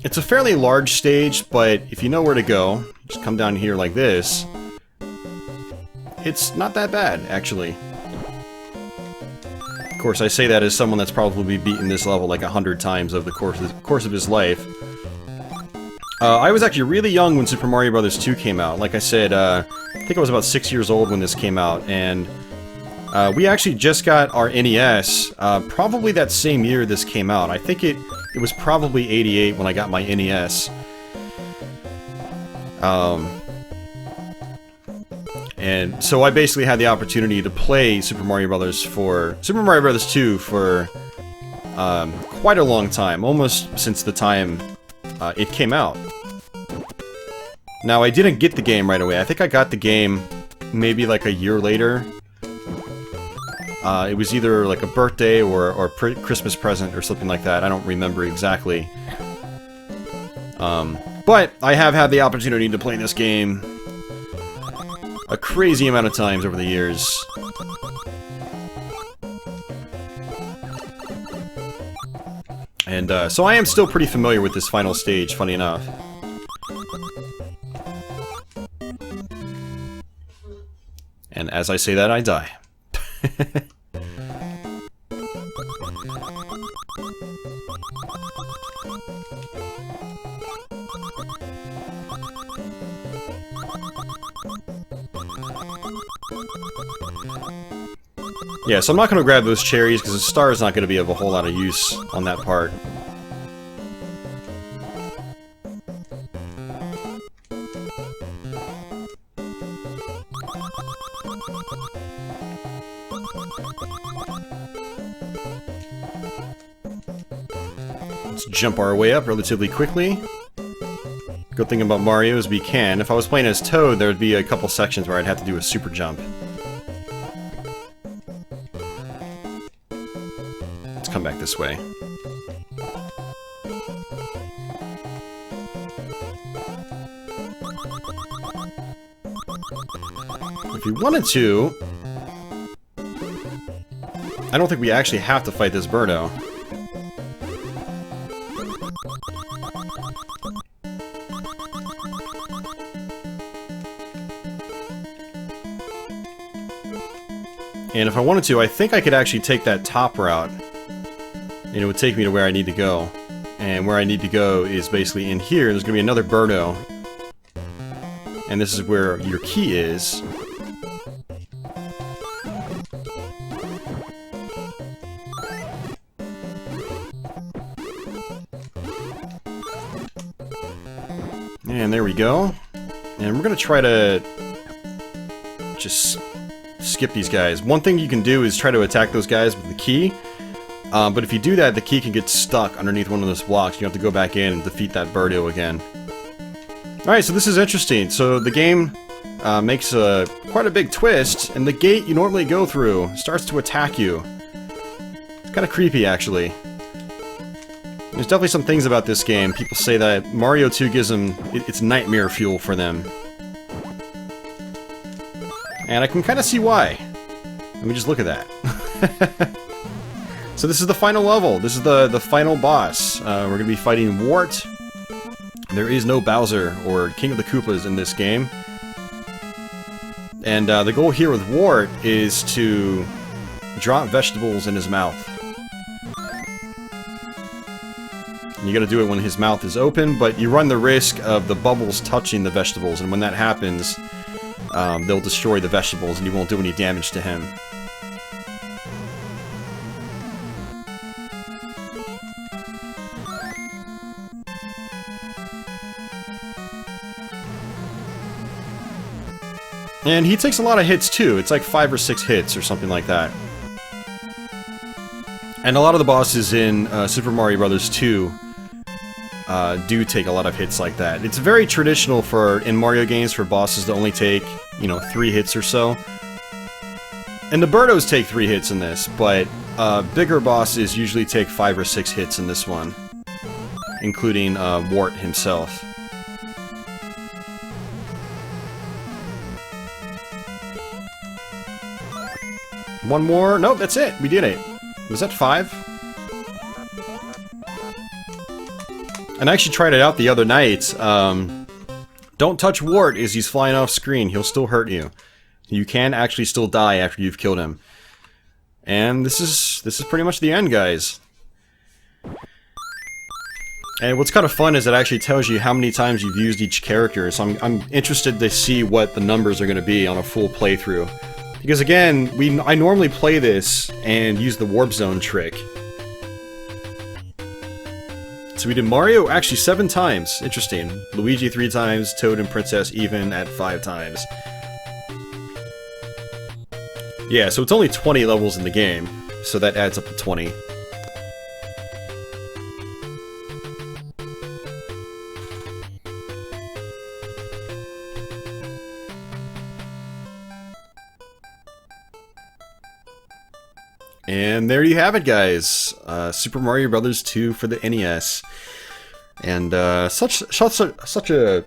it's a fairly large stage, but if you know where to go, just come down here like this. It's not that bad, actually. Of course, I say that as someone that's probably beaten this level like 100 times over the course of his life. I was actually really young when Super Mario Bros. 2 came out. Like I said, I think I was about 6 years old when this came out, and we actually just got our NES probably that same year this came out. I think it was probably 88 when I got my NES. And so I basically had the opportunity to play Super Mario Bros. 2 for quite a long time, almost since the time it came out. Now, I didn't get the game right away. I think I got the game maybe like a year later. It was either like a birthday or Christmas present or something like that. I don't remember exactly. But I have had the opportunity to play this game a crazy amount of times over the years. And so I am still pretty familiar with this final stage, funny enough. And as I say that, I die. Yeah, so I'm not going to grab those cherries because the star is not going to be of a whole lot of use on that part. Let's jump our way up relatively quickly. Good thing about Mario is we can. If I was playing as Toad, there would be a couple sections where I'd have to do a super jump. Let's come back this way. If we wanted to... I don't think we actually have to fight this Birdo. And if I wanted to, I think I could actually take that top route. And it would take me to where I need to go. And where I need to go is basically in here. There's going to be another Birdo. And this is where your key is. And there we go. And we're going to try to just skip these guys. One thing you can do is try to attack those guys with the key. But if you do that, the key can get stuck underneath one of those blocks. You have to go back in and defeat that Birdo again. Alright, so this is interesting. So the game makes quite a big twist, and the gate you normally go through starts to attack you. It's kind of creepy, actually. There's definitely some things about this game. People say that Mario 2 gives them... it's nightmare fuel for them. And I can kind of see why. Let me just look at that. So this is the final level. This is the final boss. We're going to be fighting Wart. There is no Bowser or King of the Koopas in this game. And the goal here with Wart is to drop vegetables in his mouth. And you gotta do it when his mouth is open, but you run the risk of the bubbles touching the vegetables, and when that happens, they'll destroy the vegetables and you won't do any damage to him. And he takes a lot of hits too. It's like 5 or 6 hits or something like that. And a lot of the bosses in Super Mario Bros. 2 do take a lot of hits like that. It's very traditional in Mario games for bosses to only take, you know, 3 hits or so. And the Birdos take 3 hits in this, but bigger bosses usually take 5 or 6 hits in this one, including Wart himself. One more. Nope, that's it. We did it. Was that 5? And I actually tried it out the other night. Don't touch Wart as he's flying off screen. He'll still hurt you. You can actually still die after you've killed him. And this is pretty much the end, guys. And what's kind of fun is it actually tells you how many times you've used each character. So I'm interested to see what the numbers are going to be on a full playthrough. Because again, I normally play this and use the warp zone trick. So we did Mario actually 7 times. Interesting. Luigi 3 times, Toad and Princess even at 5 times. Yeah, so it's only 20 levels in the game, so that adds up to 20. And there you have it, guys. Super Mario Bros. 2 for the NES. And such a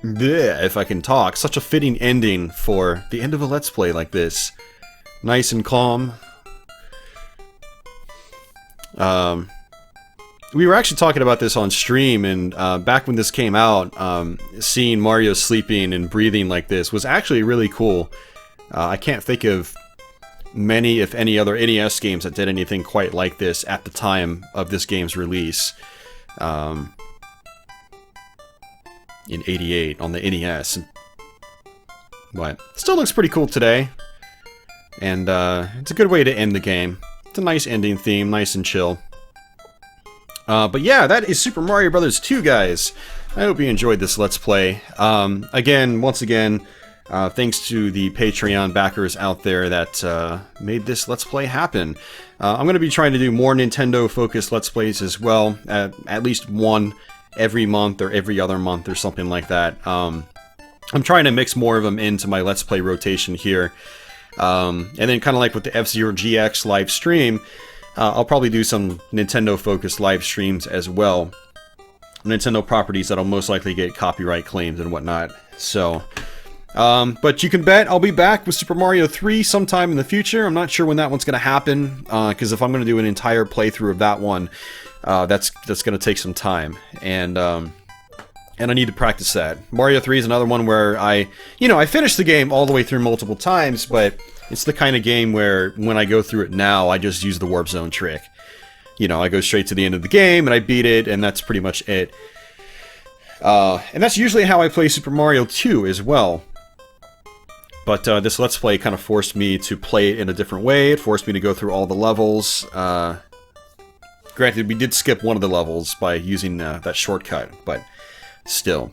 bleh, if I can talk, such a fitting ending for the end of a Let's Play like this. Nice and calm. We were actually talking about this on stream, and back when this came out, seeing Mario sleeping and breathing like this was actually really cool. I can't think of many, if any, other NES games that did anything quite like this at the time of this game's release. In '88 on the NES. But still looks pretty cool today. And it's a good way to end the game. It's a nice ending theme, nice and chill. But yeah, that is Super Mario Bros. 2, guys. I hope you enjoyed this Let's Play. Once again, thanks to the Patreon backers out there that made this Let's Play happen. I'm going to be trying to do more Nintendo-focused Let's Plays as well. At least one every month or every other month or something like that. I'm trying to mix more of them into my Let's Play rotation here. And then kind of like with the F-Zero GX live stream, I'll probably do some Nintendo-focused live streams as well. Nintendo properties that'll most likely get copyright claims and whatnot. So, but you can bet I'll be back with Super Mario 3 sometime in the future. I'm not sure when that one's going to happen, because if I'm going to do an entire playthrough of that one, that's going to take some time, and I need to practice that. Mario 3 is another one where I finished the game all the way through multiple times, but it's the kind of game where when I go through it now, I just use the warp zone trick. I go straight to the end of the game and I beat it, and that's pretty much it. And that's usually how I play Super Mario 2 as well. But this Let's Play kind of forced me to play it in a different way. It forced me to go through all the levels. Granted, we did skip one of the levels by using that shortcut, but still.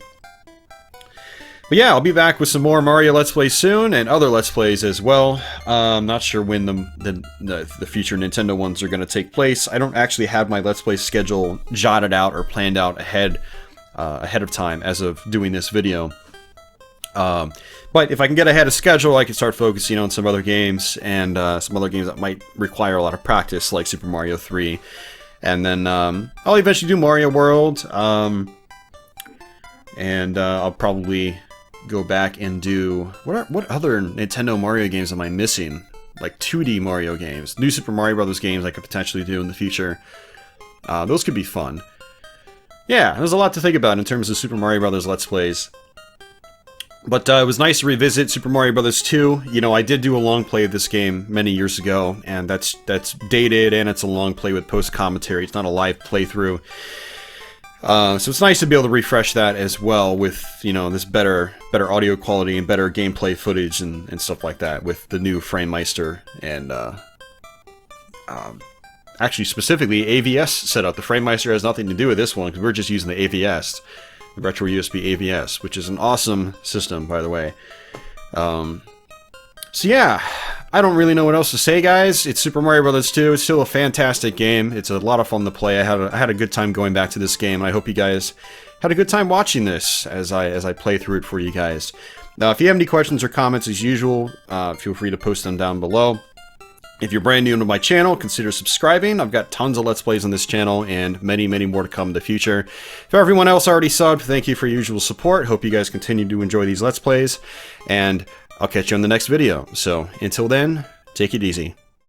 But yeah, I'll be back with some more Mario Let's Plays soon, and other Let's Plays as well. I'm not sure when the future Nintendo ones are going to take place. I don't actually have my Let's Play schedule jotted out or planned out ahead of time as of doing this video. But if I can get ahead of schedule, I can start focusing on some other games, and some other games that might require a lot of practice, like Super Mario 3. And then I'll eventually do Mario World, and I'll probably go back and do... What other Nintendo Mario games am I missing? Like 2D Mario games. New Super Mario Bros. Games I could potentially do in the future. Those could be fun. Yeah, there's a lot to think about in terms of Super Mario Bros. Let's Plays. But it was nice to revisit Super Mario Bros. 2. You know, I did do a long play of this game many years ago, and that's dated, and it's a long play with post-commentary. It's not a live playthrough. So it's nice to be able to refresh that as well with, you know, this better audio quality and better gameplay footage and stuff like that with the new FrameMeister and, actually specifically AVS setup. The FrameMeister has nothing to do with this one because we're just using the AVS. Retro USB AVS, which is an awesome system, by the way. So yeah, I don't really know what else to say, guys. It's Super Mario Bros. 2. It's still a fantastic game. It's a lot of fun to play. I had a good time going back to this game. I hope you guys had a good time watching this as I play through it for you guys. Now, if you have any questions or comments, as usual, feel free to post them down below. If you're brand new to my channel, consider subscribing. I've got tons of Let's Plays on this channel and many, many more to come in the future. For everyone else already subbed, thank you for your usual support. Hope you guys continue to enjoy these Let's Plays, and I'll catch you on the next video. So, until then, take it easy.